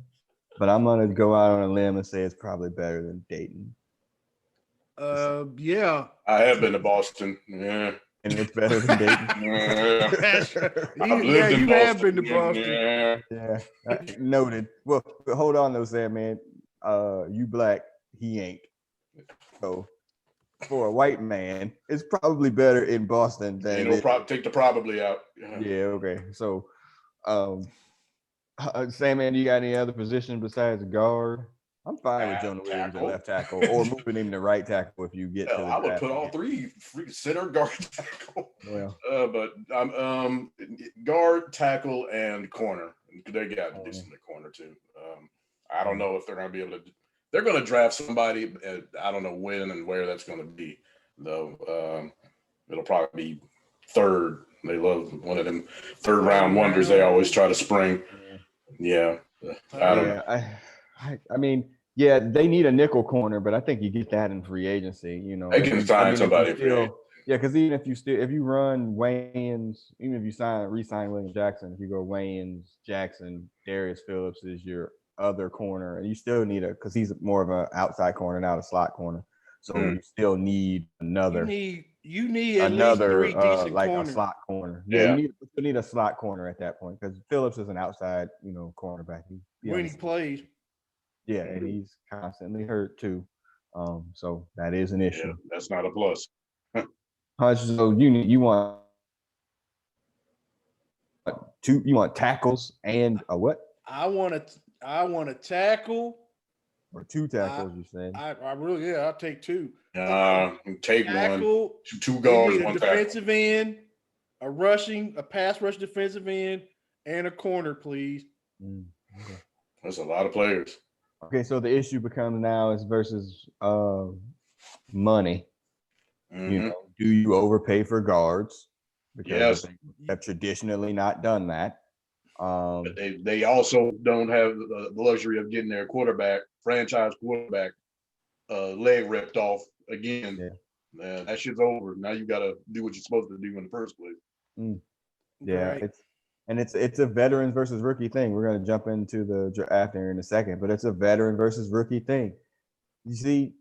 but I'm gonna go out on a limb and say it's probably better than Dayton. Yeah. I have been to Boston. Yeah. And it's better than Dayton. You have been to Boston. Yeah. Noted. Well, hold on though, Sam, man. You black, he ain't. So for a white man is probably better in Boston than take the probably out. Yeah, okay. So, Sam, you got any other position besides guard? I'm fine with Jonah Williams at left tackle or moving him to right tackle if you get to the I would draft put all three center, guard, tackle. Well, but guard, tackle, and corner. They got to do some corner too. I don't know if they're going to be able to. They're going to draft somebody. I don't know when and where that's going to be, though. It'll probably be third. They love one of them third round wonders. They always try to spring. Yeah. I don't know. I mean, yeah, they need a nickel corner, but I think you get that in free agency. You know, they can sign somebody. Yeah, because even if you run Wayans, even if you re-sign William Jackson, if you go Wayans, Jackson, Darius Phillips is your other corner, and you still need because he's more of an outside corner, not a slot corner. So you still need another. You need at least three decent like corners. a slot corner. Yeah, you need a slot corner at that point because Phillips is an outside, cornerback. When he plays. Yeah, and he's constantly hurt too. So that is an issue. Yeah, that's not a plus. So you want tackles and a what? I want a tackle. Or two tackles, you saying? I'll take two. Take tackle, one, two guards, one defensive tackle. end, a pass rush defensive end, and a corner, please. Okay. That's a lot of players. Okay, so the issue becomes now is versus money. Mm-hmm. Do you overpay for guards? Because they have traditionally not done that. But they also don't have the luxury of getting their franchise quarterback, leg ripped off again. Yeah. That shit's over. Now you got to do what you're supposed to do in the first place. Yeah, right. It's a veterans versus rookie thing. We're going to jump into the draft here in a second, but it's a veteran versus rookie thing. You see,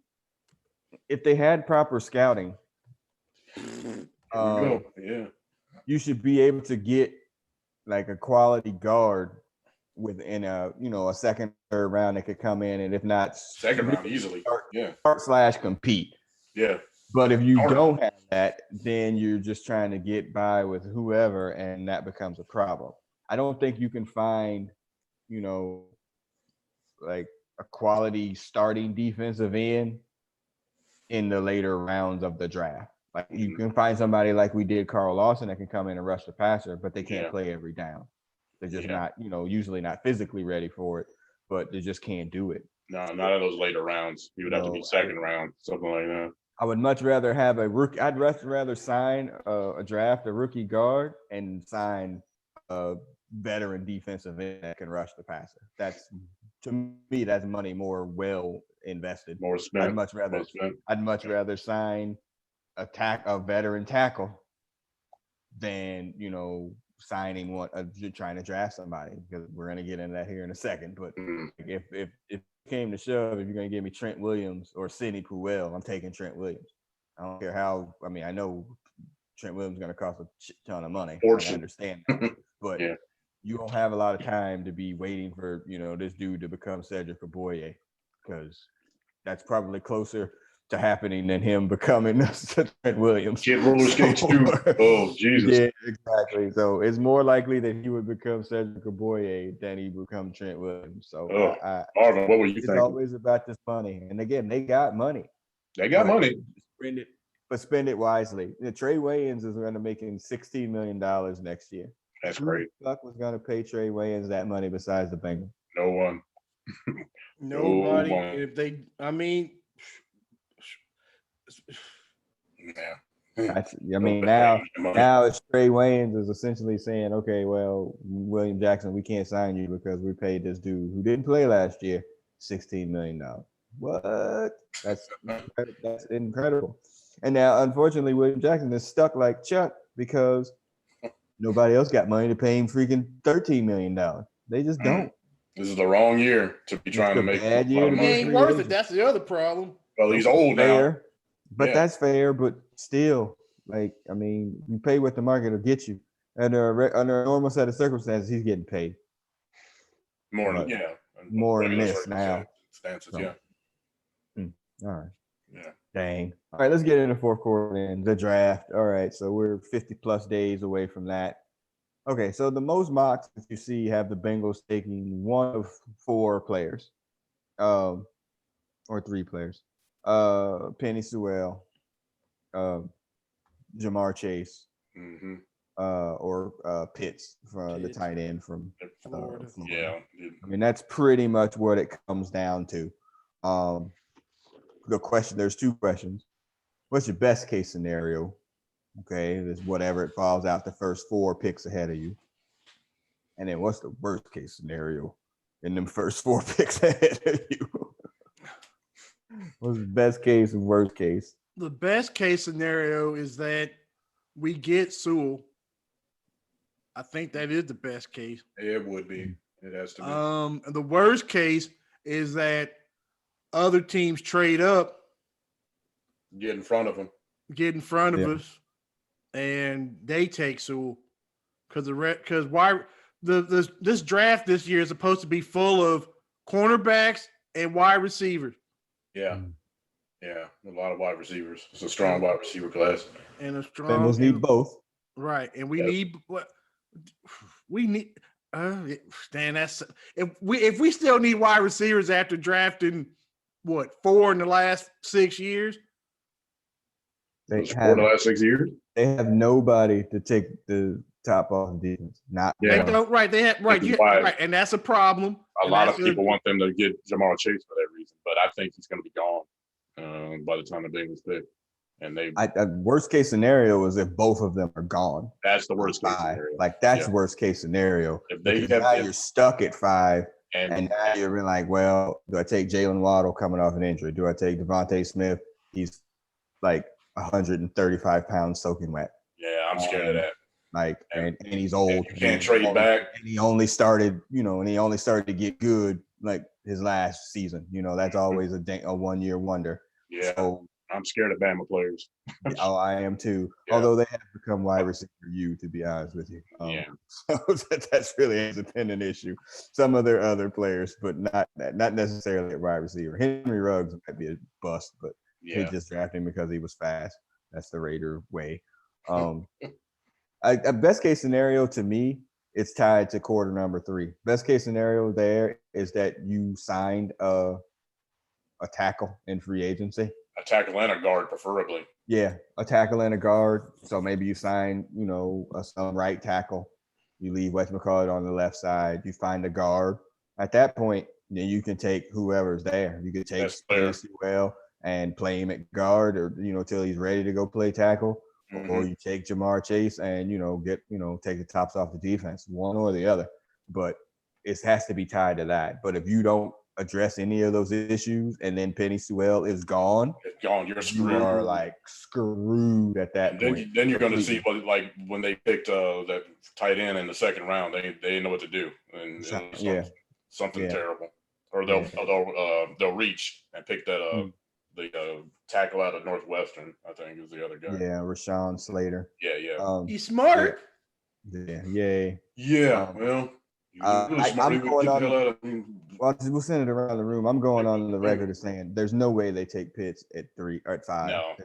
if they had proper scouting, you should be able to get like a quality guard within a second, third round that could come in, and if not second round easily, start / compete. Yeah. But if you don't have that, then you're just trying to get by with whoever, and that becomes a problem. I don't think you can find, like a quality starting defensive end in the later rounds of the draft. Like you can find somebody like we did Carl Lawson that can come in and rush the passer, but they can't play every down. They're just not, usually not physically ready for it, but they just can't do it. No, not in those later rounds. You would have to be second round, something like that. I would much rather have a rookie. I'd rather sign a rookie guard and sign a veteran defensive end that can rush the passer. To me, that's money more well invested. More spent. I'd much rather sign a veteran tackle than signing one. Trying to draft somebody, because we're gonna get into that here in a second. But if it came to shove, if you're gonna give me Trent Williams or Sidney Puel, I'm taking Trent Williams. I don't care how. I mean, I know Trent Williams is gonna cost a ton of money. I understand that, but you don't have a lot of time to be waiting for this dude to become Cedric Aboye, because that's probably closer to happening than him becoming Trent Williams. Kid roller skates too. Oh, Jesus. Yeah, exactly. So it's more likely that he would become Cedric Aboye than he would become Trent Williams. So Marvin, what were you thinking? It's always about this money. And again, they got money. They got money. Spend it wisely. Trey Wayans is going to make $16 million next year. That's great. Who the fuck was going to pay Trey Wayans that money besides the Bengals? No one. Nobody. No one. If they, I mean, now it's Trey Wayans is essentially saying, okay, well, William Jackson, we can't sign you because we paid this dude who didn't play last year $16 million. What? That's incredible. And now, unfortunately, William Jackson is stuck like Chuck because nobody else got money to pay him freaking $13 million. They just don't. This is the wrong year to be trying to make a lot of money. He ain't worth it. That's the other problem. Well, he's old now. But that's fair. But still, you pay what the market will get you. Under a normal set of circumstances, he's getting paid. More than more than this now. Stances, All right. Yeah. Dang. All right, let's get into fourth quarter and the draft. All right, so we're 50 plus days away from that. Okay, so the most mocks that you see have the Bengals taking one of four players, or three players. Penny Sewell, Jamar Chase, Mm-hmm. or Pitts from the tight end from Florida. Yeah. I mean, that's pretty much what it comes down to. The question, there's two questions. What's your best case scenario? Okay, there's whatever it falls out the first four picks ahead of you. And then what's the worst case scenario in them first four picks ahead of you? What's the best case and worst case? The best case scenario is that we get Sewell. I think that is the best case. It would be. It has to be. And the worst case is that other teams trade up, Get in front of them. get in front of us, and they take Sewell. Because this draft this year is supposed to be full of cornerbacks and wide receivers. Yeah. Yeah. A lot of wide receivers. It's a strong wide receiver class. And a strong Bengals need both. Right. And we need what we need. Dan, that's if we still need wide receivers after drafting what 4 in the last 6 years. They For the last 6 years. They have nobody to take the top off the defense. They don't. Right. They have right. Right. And that's a problem. A lot of people want them to get Jamar Chase for that reason, but I think he's going to be gone by the time the Bengals pick. And worst case scenario is if both of them are gone. That's the worst case scenario. Like that's worst case scenario. If you're stuck at 5, and now you're like, well, do I take Jalen Waddle coming off an injury? Do I take Devontae Smith? He's like 135 pounds soaking wet. Yeah, I'm scared of that. Like, and he's old. You can't trade back. And he only started, to get good like his last season. That's always a 1-year wonder. Yeah. So, I'm scared of Bama players. I am too. Yeah. Although they have become wide receiver to be honest with you. So that's really a dependent issue. Some of their other players, but not necessarily a wide receiver. Henry Ruggs might be a bust, but he just drafted him because he was fast. That's the Raider way. A best case scenario to me, it's tied to quarter number 3. Best case scenario there is that you signed a tackle in free agency. A tackle and a guard, preferably. Yeah, a tackle and a guard. So maybe you sign, some right tackle. You leave Wes McCall on the left side. You find a guard. At that point, then you can take whoever's there. You could take Sewell and play him at guard, or till he's ready to go play tackle. Mm-hmm. Or you take Jamar Chase and take the tops off the defense, one or the other. But it has to be tied to that. But if you don't address any of those issues and then Penny Sewell is gone, you're screwed. You are like screwed at that point. Then you're going to see what, like when they picked that tight end in the second round, they didn't know what to do, and something terrible. Or they'll reach and pick that the tackle out of Northwestern, I think is the other guy. Yeah, Rashawn Slater. Yeah. He's smart. Yeah. Well. I'm going on. We'll send it around the room. I'm going on the record as saying there's no way they take Pitts at 3 or at 5. No,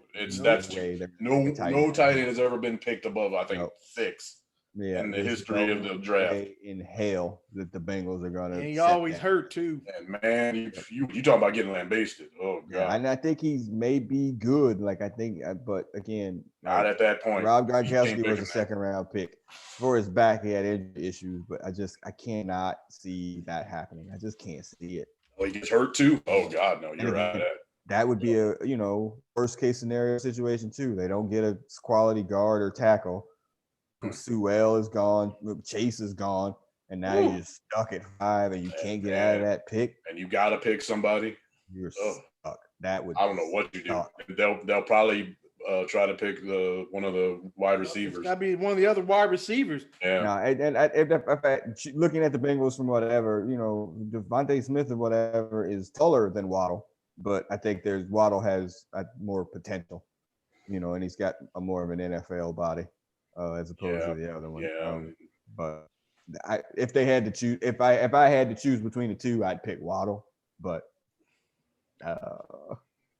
no tight end has ever been picked above, I think, 6. Yeah, in the history of the draft. In hell that the Bengals are going to. And he always hurt too. And man, you talking about getting lambasted? Oh god! Yeah, and I think he's maybe good. Like I think, but again, not at that point. Rob Gronkowski was a second-round pick. For his back, he had injury issues, but I cannot see that happening. I just can't see it. Well, he gets hurt too. Oh god, no, you're right. That would be a worst case scenario situation too. They don't get a quality guard or tackle. Sewell is gone, Chase is gone, and now you're just stuck at 5 and you can't get out of that pick. And you got to pick somebody. You're stuck. That would. I don't know what you do. They'll probably try to pick one of the wide receivers. It's got to be one of the other wide receivers. Yeah. No, if looking at the Bengals from whatever, Devontae Smith or whatever is taller than Waddle, but I think Waddle has more potential, and he's got more of an NFL body. As opposed to the other one. Yeah. But if they had to choose, if I had to choose between the two, I'd pick Waddle. But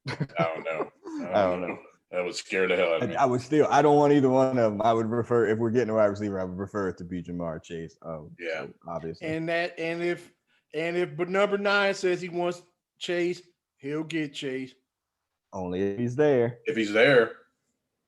I don't know. I don't know. That would scare the hell out of me. I don't want either one of them. I would prefer, if we're getting a wide receiver, I would prefer it to be Jamar Chase. Yeah. So obviously. And if number 9 says he wants Chase, he'll get Chase. Only if he's there. If he's there,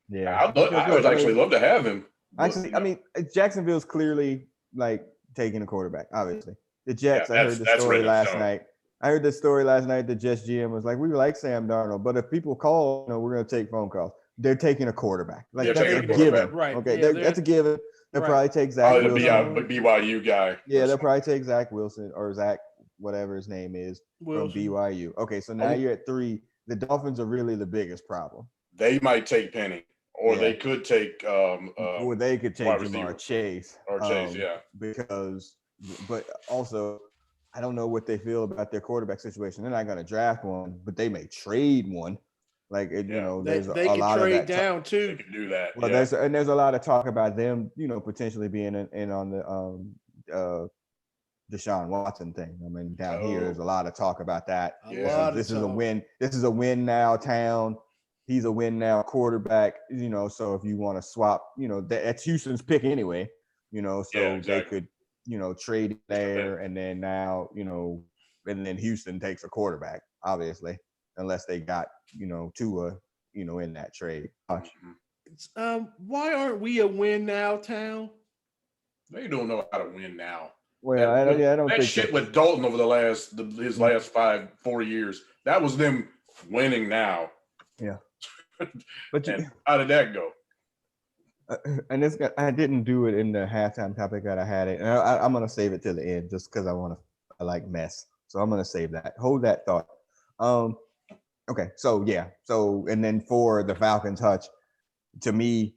yeah. I would actually love to have him. Actually, I mean, Jacksonville's clearly like taking a quarterback. Obviously, the Jets. I heard the story last night. The Jets GM was like, "We like Sam Darnold, but if people call, we're going to take phone calls." They're taking a quarterback. Like that's a given, right? Okay, yeah, that's a given. They'll probably take Zach Wilson. The BYU guy. Yeah, they'll probably take Zach Wilson or Zach, whatever his name is, Wilson. From BYU. Okay, so now you're at 3. The Dolphins are really the biggest problem. They might take Penny, or they could take. Or they could take Jamar Chase. Or Chase, but also, I don't know what they feel about their quarterback situation. They're not going to draft one, but they may trade one. Like there's they a lot of that down too. They can do that. Well, there's a lot of talk about them, potentially being in on the Deshaun Watson thing. I mean, down here, there's a lot of talk about that. This is a win. This is a win now town. He's a win now quarterback. So if you want to swap, that's Houston's pick anyway. They could, trade there, and then now, and then Houston takes a quarterback, obviously, unless they got, Tua, in that trade. Why aren't we a win now town? They don't know how to win now. Well, I don't think shit with Dalton over his last 4 years. That was them winning now. Yeah, but how did that go? And I didn't do it in the halftime topic that I had it, and I'm gonna save it till the end just because I like mess. So I'm gonna save that. Hold that thought. Okay, so and then for the Falcons hutch, to me,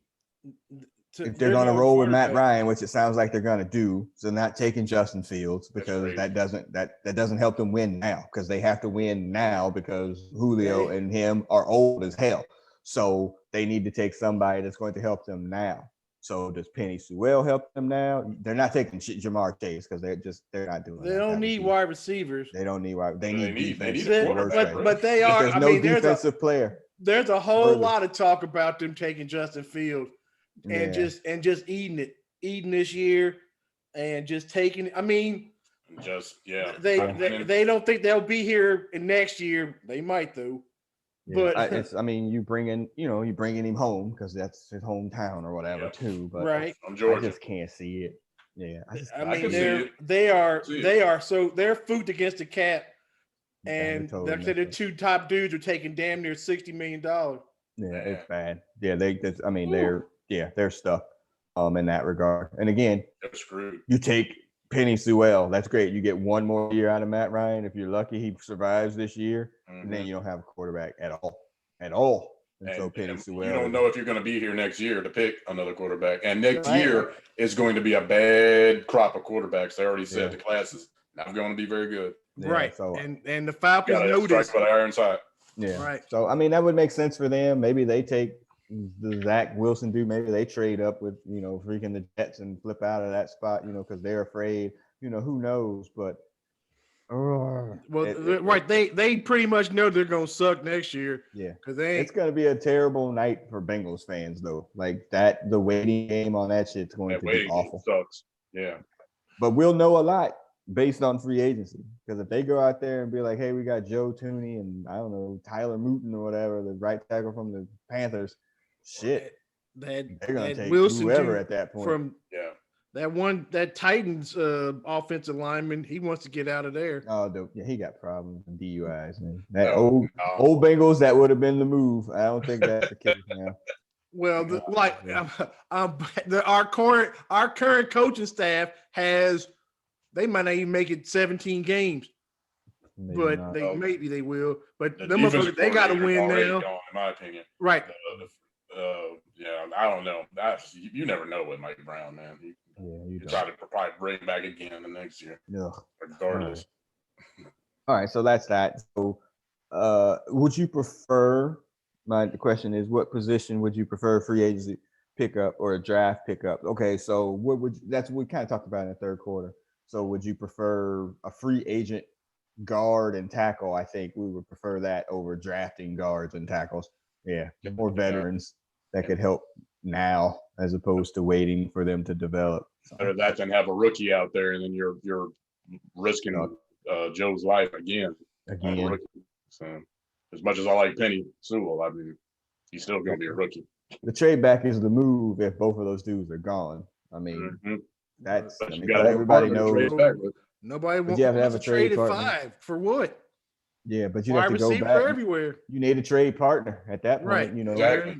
if they're going to roll with Matt Ryan, which it sounds like they're going to do, so not taking Justin Fields because that doesn't help them win now because they have to win now because Julio and him are old as hell. So they need to take somebody that's going to help them now. So does Penny Sewell help them now? They're not taking Jamar Chase because they're not doing. They don't need wide receivers. They don't need wide. They need defense. But they are. There's no defensive player. There's a whole lot of talk about them taking Justin Fields and just eating this year and just taking. I mean, they don't think they'll be here next year. They might though. Yeah, but you bringing him home because that's his hometown or whatever too. But right, I'm Georgia. I just can't see it. Yeah, they're food against the cap, and their 2 top dudes are taking damn near $60 million. Yeah, it's bad. Yeah, they're stuck in that regard. And again, they're screwed. You take Penny Sewell. That's great. You get one more year out of Matt Ryan. If you're lucky, he survives this year, and then you don't have a quarterback at all. And so Penny Sewell. You don't know if you're going to be here next year to pick another quarterback. And next year is going to be a bad crop of quarterbacks. They already said the class is not going to be very good. Yeah, right. So, and the Falcons know this. Strike by the iron side. Yeah. Right. So that would make sense for them. Maybe they take the Zach Wilson dude. Maybe they trade up with freaking the Jets and flip out of that spot. Because they're afraid. Who knows? But they pretty much know they're gonna suck next year. Yeah, because it's gonna be a terrible night for Bengals fans though. Like that, the waiting game on that shit's going to be awful. Sucks. Yeah, but we'll know a lot based on free agency because if they go out there and be like, "Hey, we got Joe Tooney and I don't know Tyler Mooton or whatever, the right tackle from the Panthers," they're gonna take Wilson whoever at that point. That Titans offensive lineman, he wants to get out of there. Oh, he got problems with DUIs, man. That old Bengals, that would have been the move. I don't think that's the case now. Well, our current coaching staff they might not even make it 17 games, maybe they will. But they got to win now, in my opinion. Right? I don't know. You never know with Mike Brown, man. You try to probably bring back again the next year. Yeah. Regardless. All right, so that's that. So would you prefer, the question is, what position would you prefer free agency pickup or a draft pickup? Okay, so what we kind of talked about in the third quarter. So would you prefer a free agent guard and tackle, I think we would prefer that over drafting guards and tackles. Yeah, more veterans that could help now as opposed to waiting for them to develop. Better that than have a rookie out there and then you're risking Joe's life again. So as much as I like Penny Sewell, I mean, he's still going to be a rookie. The trade back is the move if both of those dudes are gone. I mean, that's everybody knows. Nobody wants to trade at 5 for what? Yeah, but you have to go back everywhere. You need a trade partner at that point, right? You know, exactly.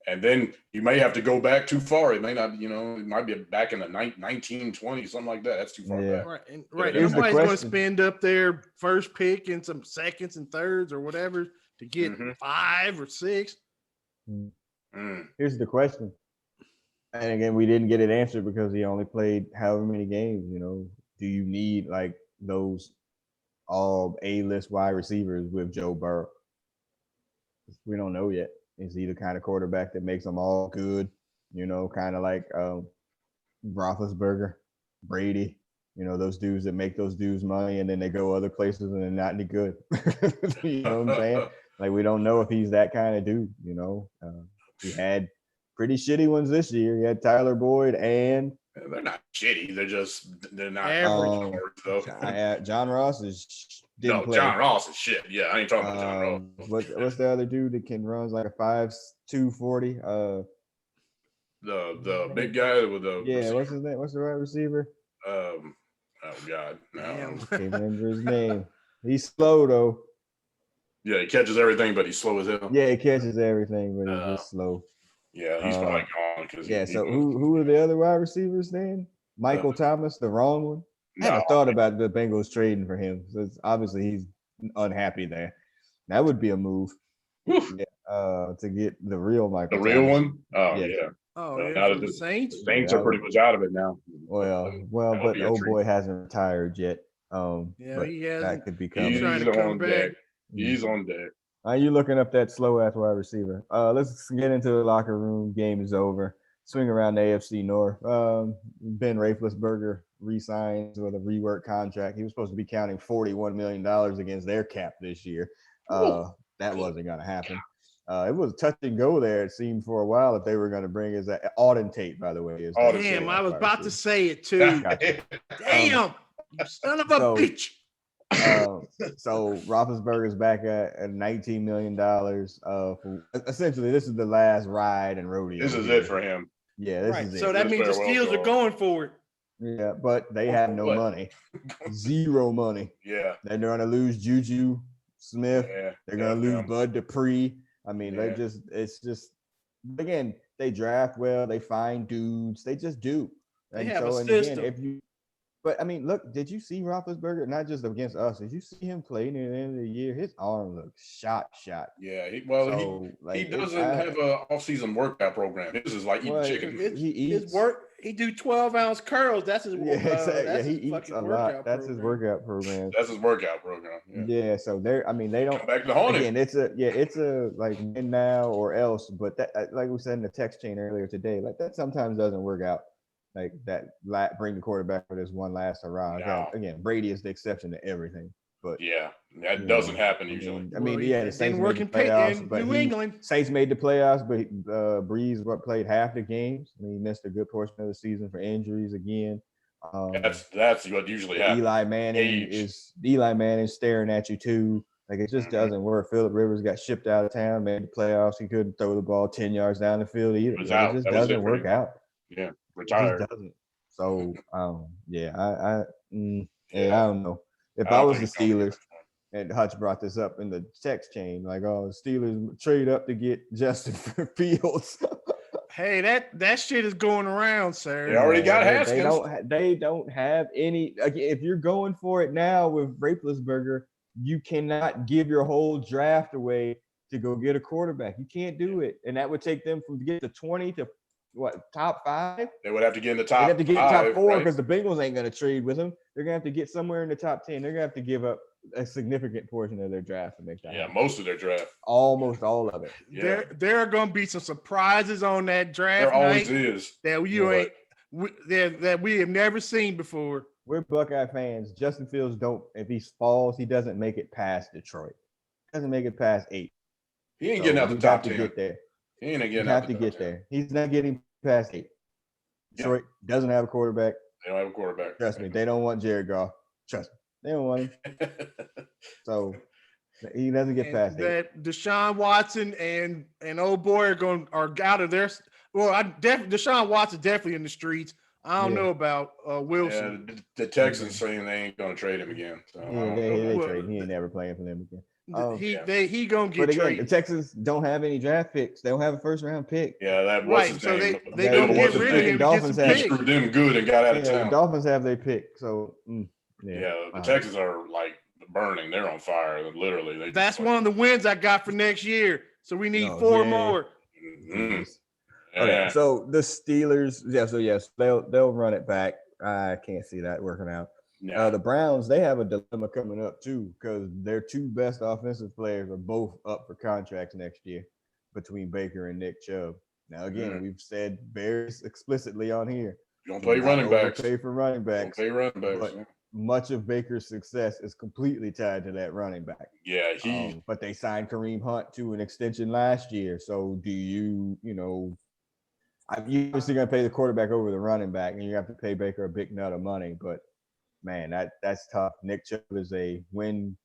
And then you may have to go back too far. It may not, you know, it might be back in the 1920s, something like that. That's too far back. Right. Nobody's going to spend up their first pick and some seconds and thirds or whatever to get 5 or 6. Here's the question. And again, we didn't get it answered because he only played however many games. You know, do you need like those all A-list wide receivers with Joe Burrow? We don't know yet. Is he the kind of quarterback that makes them all good? You know, kind of like Roethlisberger, Brady. You know, those dudes that make those dudes money and then they go other places and they're not any good. You know what I'm saying? Like, we don't know if he's that kind of dude. You know, he had pretty shitty ones this year. He had Tyler Boyd and they're not shitty. They're not average. John Ross is play. John Ross is shit. Yeah, I ain't talking about John Ross. What's the other dude that can run like a 5'2" 40? The big guy with the receiver. What's his name? What's the right receiver? Oh God, no. Can't remember his name. He's slow though. Yeah, he catches everything, but he's slow as hell. Yeah, he catches everything, but he's just slow. Yeah, he's probably gone. So who are the other wide receivers then? Michael Thomas, the wrong one? I haven't thought about the Bengals trading for him. So obviously he's unhappy there. That would be a move. To get the real Michael. The real one? Oh, yeah. Oh, now the Saints? Saints are pretty much out of it now. Well, but old boy hasn't retired yet. He hasn't. That could be coming. He's on deck. He's on deck. Are you looking up that slow ass wide receiver? Let's get into the locker room. Game is over. Swing around the AFC North. Ben Roethlisberger re-signs with a rework contract. He was supposed to be counting $41 million against their cap this year. That wasn't going to happen. It was touch and go there. It seemed for a while that they were going to bring his Auden Tate, by the way. Damn, I was about to say it too. Gotcha. Damn, you son of a bitch. So Roethlisberger's back at $19 million. Essentially, this is the last ride and rodeo. This is it for him. Yeah, this is it. So that means the Steelers are going for it. Yeah, but they have no money. Zero money. Yeah. They're going to lose Juju Smith. Yeah. They're going to lose Bud Dupree. I mean, it's just, again, they draft well. They find dudes. They just do. They have a system. Again, but I mean, look, did you see Roethlisberger? Not just against us. Did you see him play near the end of the year? His arm looks shot. Yeah, he doesn't have an off-season workout program. His is like eating chicken. He do 12-ounce curls. That's his exactly. He eats a lot. That's his workout program. That's his workout program. Yeah. So they don't come back to haunt again. It's a like win now or else. But that, like we said in the text chain earlier today, like that sometimes doesn't work out. Like that, bring the quarterback for this one last hurrah. No. Again, Brady is the exception to everything. But that doesn't happen usually. I mean, the Saints made the playoffs, but New England. Saints made the playoffs, but Breeze played half the games. I mean, he missed a good portion of the season for injuries again. That's what usually happens. Eli Manning staring at you too. Like it just doesn't work. Phillip Rivers got shipped out of town, made the playoffs. He couldn't throw the ball 10 yards down the field either. It just doesn't work out. Yeah, retired. It doesn't. So I don't know. If I was the Steelers, and Hutch brought this up in the text chain, like, the Steelers trade up to get Justin Fields. Hey, that shit is going around, sir. They already got Haskins. They don't have any. If you're going for it now with Roethlisberger, you cannot give your whole draft away to go get a quarterback. You can't do it, and that would take them from get to 20 to top 5. They would have to get in the top. They have to get in the top 4 because the Bengals ain't going to trade with him. They're going to have to get somewhere in the top 10. They're going to have to give up a significant portion of their draft to make that happen. Most of their draft. Almost all of it. Yeah. There are going to be some surprises on that draft night. There always is. That we have never seen before. we're Buckeye fans. Justin Fields don't. If he falls, he doesn't make it past Detroit. Doesn't make it past 8. He ain't getting out the we top have 10. to get there. He ain't We getting have out to the get top 10. there. He's not getting past 8. Detroit doesn't have a quarterback. They don't have a quarterback. Trust me, they don't want Jared Goff. Trust me, they don't want him. So he doesn't get past 8. That Deshaun Watson and old boy are out of there. Well, Deshaun Watson definitely in the streets. I don't know about Wilson. Yeah, the Texans saying they ain't gonna trade him again. So they trade. He ain't never playing for them again. He gonna get but again, traded. the Texans don't have any draft picks. They don't have a first round pick. Yeah, that was his so name. they gonna get rid of him. Dolphins Get some screwed them good and got out of town. The Dolphins have their pick. So the Texans are like burning. They're on fire. Literally. That's one of the wins I got for next year. So we need 4 more. Mm-hmm. Okay, so the Steelers, they'll run it back. I can't see that working out. Yeah. The Browns, they have a dilemma coming up too, because their 2 best offensive players are both up for contracts next year between Baker and Nick Chubb. Now, again, we've said very explicitly on here, you don't play running backs. Pay for running backs. Don't play running backs. But much of Baker's success is completely tied to that running back. Yeah, but they signed Kareem Hunt to an extension last year. So do you're obviously going to pay the quarterback over the running back, and you have to pay Baker a big nut of money. But man, that's tough. Nick Chubb is a win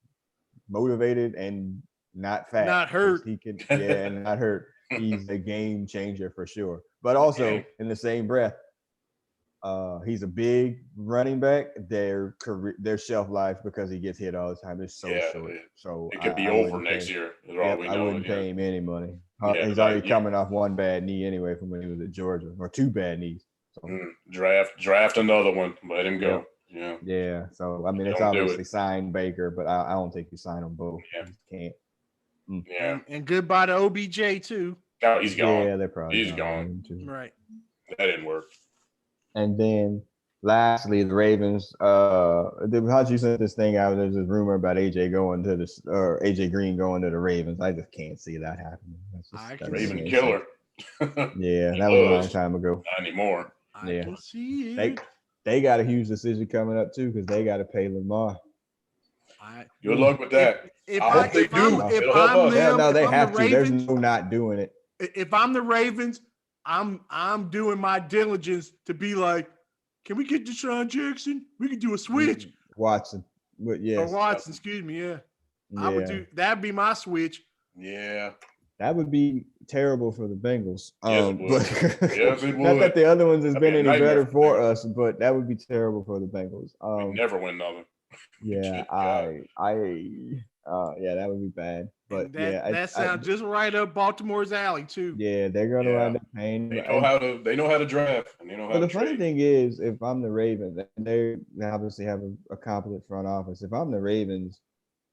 motivated and not fat. Not hurt. He can, and not hurt. He's a game changer for sure. But also in the same breath, he's a big running back. Their shelf life, because he gets hit all the time, is so short. So it could be over next year. I wouldn't pay him any money. He's already coming off 1 bad knee anyway from when he was at Georgia, or 2 bad knees. So, draft another one. Let him go. Yeah. So I mean, it's obviously signed Baker, but I don't think you sign them both. Yeah. You can't. Yeah. And goodbye to OBJ too. Oh, he's gone. Yeah, they're probably gone. Right. That didn't work. And then lastly, the Ravens. How'd you sent this thing out? There's this rumor about AJ Green going to the Ravens. I just can't see that happening. That's Raven killer. Yeah, that was a long time ago. Not anymore. I can see it. They got a huge decision coming up too, because they got to pay Lamar. Good luck with that. They have to. There's no not doing it. If I'm the Ravens, I'm doing my diligence to be like, can we get Deshaun Jackson? We could do a switch. Watson. Or Watson, excuse me. Yeah. I would do that'd be my switch. Yeah. That would be terrible for the Bengals. Yes, it would. Not that the other ones has been any better for us, but that would be terrible for the Bengals. We never win nothing. Yeah, that would be bad. But that sounds just right up Baltimore's alley too. Yeah, they're gonna wind up paying. They know how to draft, and they know how to the trade. funny thing is, if I'm the Ravens, and they obviously have a competent front office. If I'm the Ravens,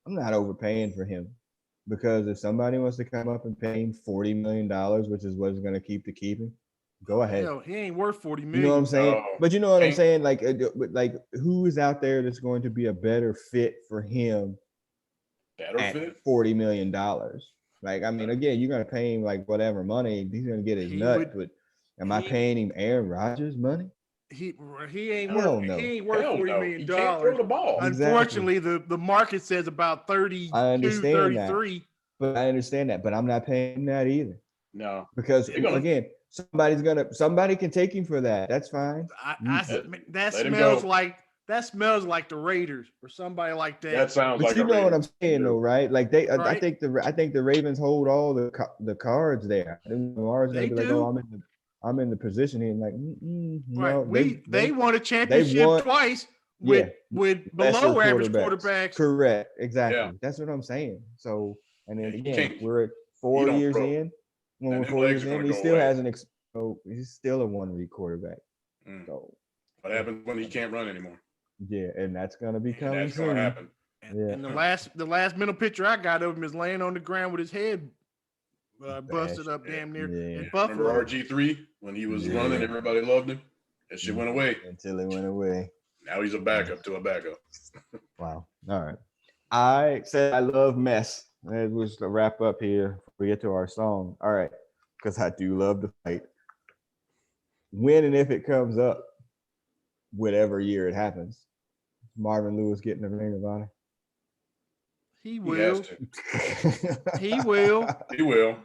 I'm not overpaying for him, because if somebody wants to come up and pay him $40 million, which is what it's gonna keep to keep him, go ahead. Hell, he ain't worth $40 million. You know what I'm saying? But you know what I'm saying? Like who is out there that's going to be a better fit for him? $40 million. Like, I mean, again, you're gonna pay him like whatever money. He's gonna get his nut. But am I paying him Aaron Rodgers money? He ain't worth $40 million. He can't throw the ball. Unfortunately, the market says about 32, I understand 33. But I understand that, but I'm not paying that either. No, because again, somebody can take him for that. That's fine. That smells like the Raiders or somebody like that. That sounds but like you know what I'm saying, too. though, right? Like right? I think the Ravens hold all the cards there. Lamar's gonna be like, oh, I'm in the position here. Like, right? No, they won a championship twice with below average quarterbacks. Correct, exactly. Yeah. That's what I'm saying. So, and then again, we're at 4 years in. When we're 4 years in, he still has he's still a 1-week quarterback. So, what happens when he can't run anymore? Yeah, and that's gonna be coming That's soon. gonna happen. And the last mental picture I got of him is laying on the ground with his head busted up damn near in Buffalo. Remember RG3 when he was running, everybody loved him. That shit went away. Until it went away. Now he's a backup to a backup. Wow. All right. I said I love mess. That was the wrap up here before we get to our song. All right. Because I do love the fight. When and if it comes up, whatever year it happens, Marvin Lewis getting the Ring of Honor? He He will. has to. He will. He will.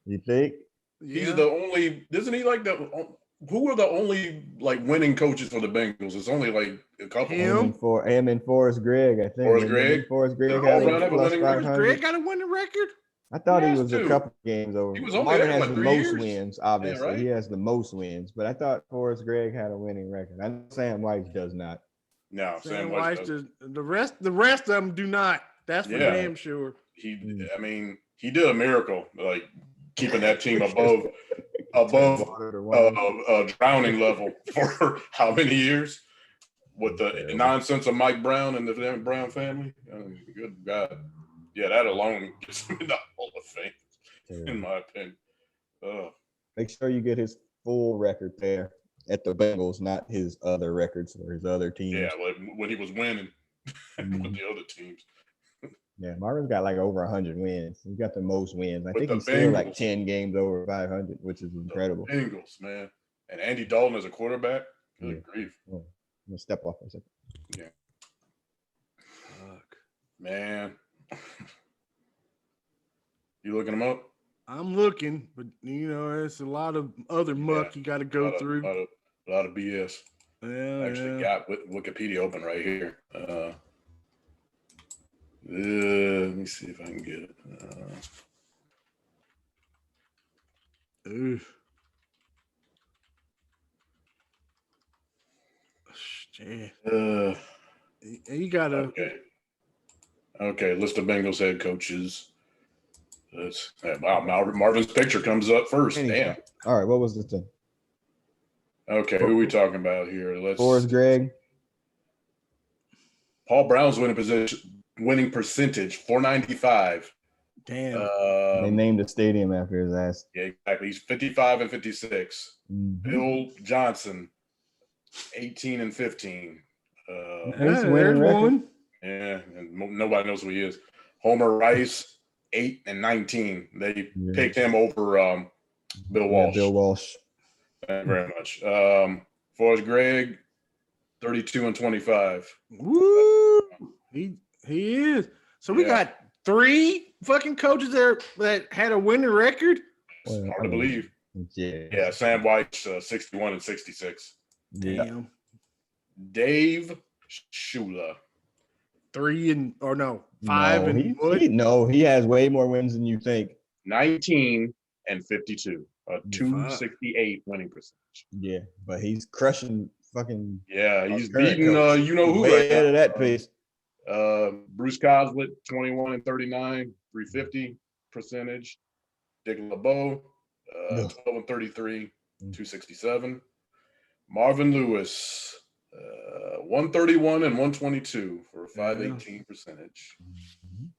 You think? He's Yeah. the only. Isn't he like the? Who are the only like winning coaches for the Bengals? It's only like a couple. Him. Him and Forrest Gregg, I think. Forrest Gregg? Forrest Gregg Did had Paul Brown have a plus winning record? 500. Greg got a winning record. I thought He he has was a to. couple games over. He was only Marvin there has like the 3 most years. wins, obviously. right? He has the most wins, but I thought Forrest Gregg had a winning record. I know Sam White does not. No, Sam White Weiss does. the rest of them do not. That's for Yeah. damn sure. I mean, he did a miracle, like keeping that team above drowning level for how many years with the nonsense of Mike Brown and the Brown family. Good God. Yeah, that alone gets him in the Hall of Fame, in my opinion. Make sure you get his full record there at the Bengals, not his other records or his other teams. Yeah, like when he was winning with the other teams. Yeah, Marvin's got like over 100 wins. He's got the most wins. I With think the he's still like Bengals. 10 games over 500, which is incredible. The Bengals, man. And Andy Dalton as a quarterback. Good grief. Oh, I'm gonna step off for a second. Yeah. Fuck. Man. You looking them up? I'm looking, but it's a lot of other muck you got to go through. A lot of BS. Yeah, I actually got Wikipedia open right here. Let me see if I can get it. You gotta. Okay. List of Bengals head coaches. Wow, Marvin's picture comes up first. Damn. All right, what was the thing? Okay, who are we talking about here? Forrest Gregg. Paul Brown's winning percentage 495. Damn. They named the stadium after his ass. Yeah, exactly. He's 55 and 56. Mm-hmm. Bill Johnson, 18 and 15. There's one. Yeah, and nobody knows who he is. Homer Rice, 8 and 19. They picked him over Bill Walsh. Bill Walsh. Thank you very much. Forrest Gregg, 32 and 25. Woo! He is. So we got 3 fucking coaches there that had a winning record. It's hard to believe. Yeah. Yeah, Sam White's 61 and 66. Damn. Dave Shula. 5 and what? He has way more wins than you think. 19 and 52. A 268 winning percentage. Yeah, but he's crushing fucking. Yeah, he's beating you know who way ahead of that pace. Bruce Coslet, 21 and 39, 350 percentage. Dick LeBeau, 12 and 33, 267. Marvin Lewis, 131 and 122 for a 518 percentage.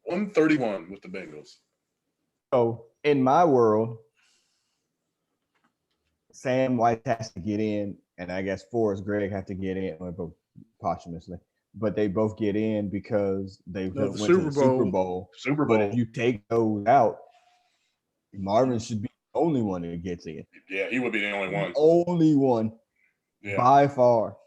131 with the Bengals. So in my world, Sam White has to get in, and I guess Forrest Gregg have to get in, both posthumously. But they both get in because they went to the Super Bowl. But if you take those out, Marvin should be the only one that gets in. Yeah, he would be the only one. Only one. Yeah. By far.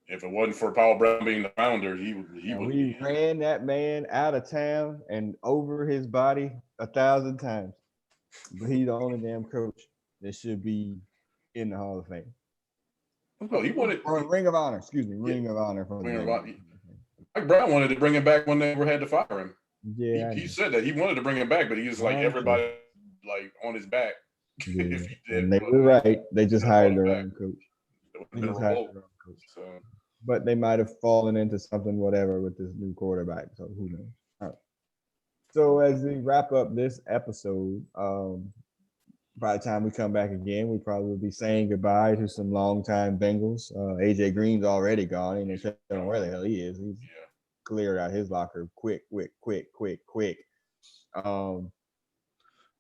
If it wasn't for Paul Brown being the founder, he would. We ran that man out of town and over his body 1,000 times. But he's the only damn coach that should be in the Hall of Fame. Oh, he wanted Ring of Honor. Excuse me, Ring of Honor. Mike Brown wanted to bring him back when they had to fire him. Yeah, he said that he wanted to bring him back, but he was like everybody like on his back. Yeah. And they were right. They just hired the wrong coach. So. But they might have fallen into something, whatever, with this new quarterback. So who knows? All right. So as we wrap up this episode, by the time we come back again, we probably will be saying goodbye to some longtime Bengals. AJ Green's already gone, and they don't know where the hell he is. He's cleared out his locker quick.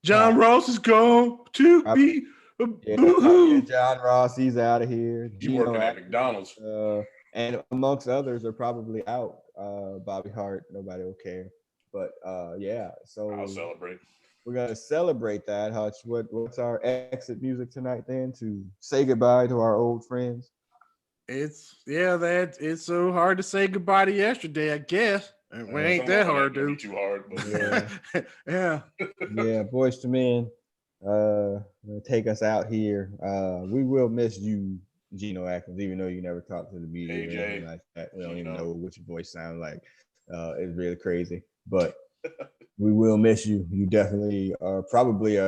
John Ross is gone to be John Ross, he's out of here. He's working at McDonald's. And amongst others are probably out. Bobby Hart, nobody will care. But so I'll celebrate. We're gonna celebrate that, Hutch. What's our exit music tonight then to say goodbye to our old friends? It's so hard to say goodbye to yesterday, I guess. It ain't that hard, dude. Too hard, but yeah. Yeah, Boys to Men, take us out here. We will miss you, Geno Atkins, even though you never talk to the media or anything like that. We don't even know what your voice sounds like. It's really crazy, but we will miss you. You definitely are probably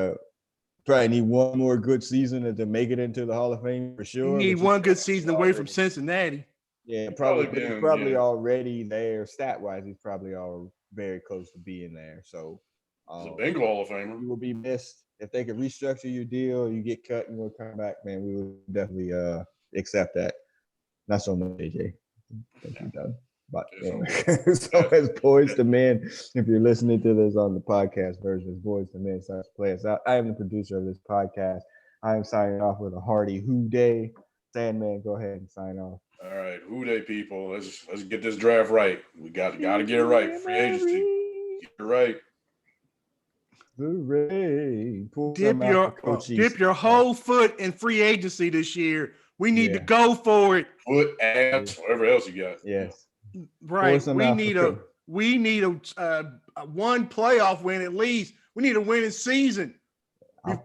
need one more good season to make it into the Hall of Fame for sure. You need one good season away from Cincinnati. Yeah, probably already there. Stat wise, he's probably all very close to being there. So he's a Bengal Hall of Famer. You will be missed. If they could restructure your deal, you get cut and you'll come back, man. We would definitely accept that. Not so much, AJ. I think you're done. But anyway. So as Boys to Men, if you're listening to this on the podcast version, as Boys to Men starts to play us out. I am the producer of this podcast. I am signing off with a hearty Who Dey. Sandman, go ahead and sign off. All right, Who Dey people. Let's get this draft right. We got to get it right. Free agency. Get it right. Hooray. Dip your whole foot in free agency this year. We need to go for it. Foot, ass, whatever else you got. Yes. Right. We need a one playoff win at least. We need a winning season. Do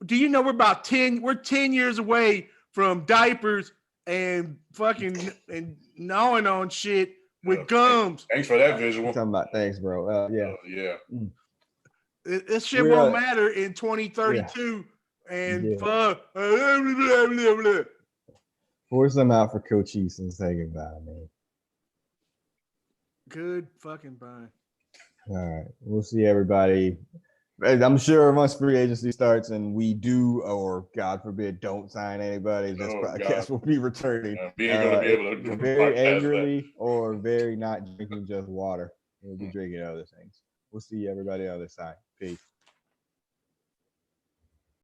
you know we're 10 years away from diapers and fucking and gnawing on shit with gums. Thanks for that visual. Talking about thanks, bro. Yeah. This shit won't matter in 2032. And fuck. Force them out for Coach East and say goodbye, man. Good fucking bye. All right. We'll see everybody. I'm sure once free agency starts and we do, or God forbid, don't sign anybody, this podcast will be returning. We ain't going to be able to very angrily or very not drinking just water. We'll be drinking other things. We'll see everybody on the other side. Peace.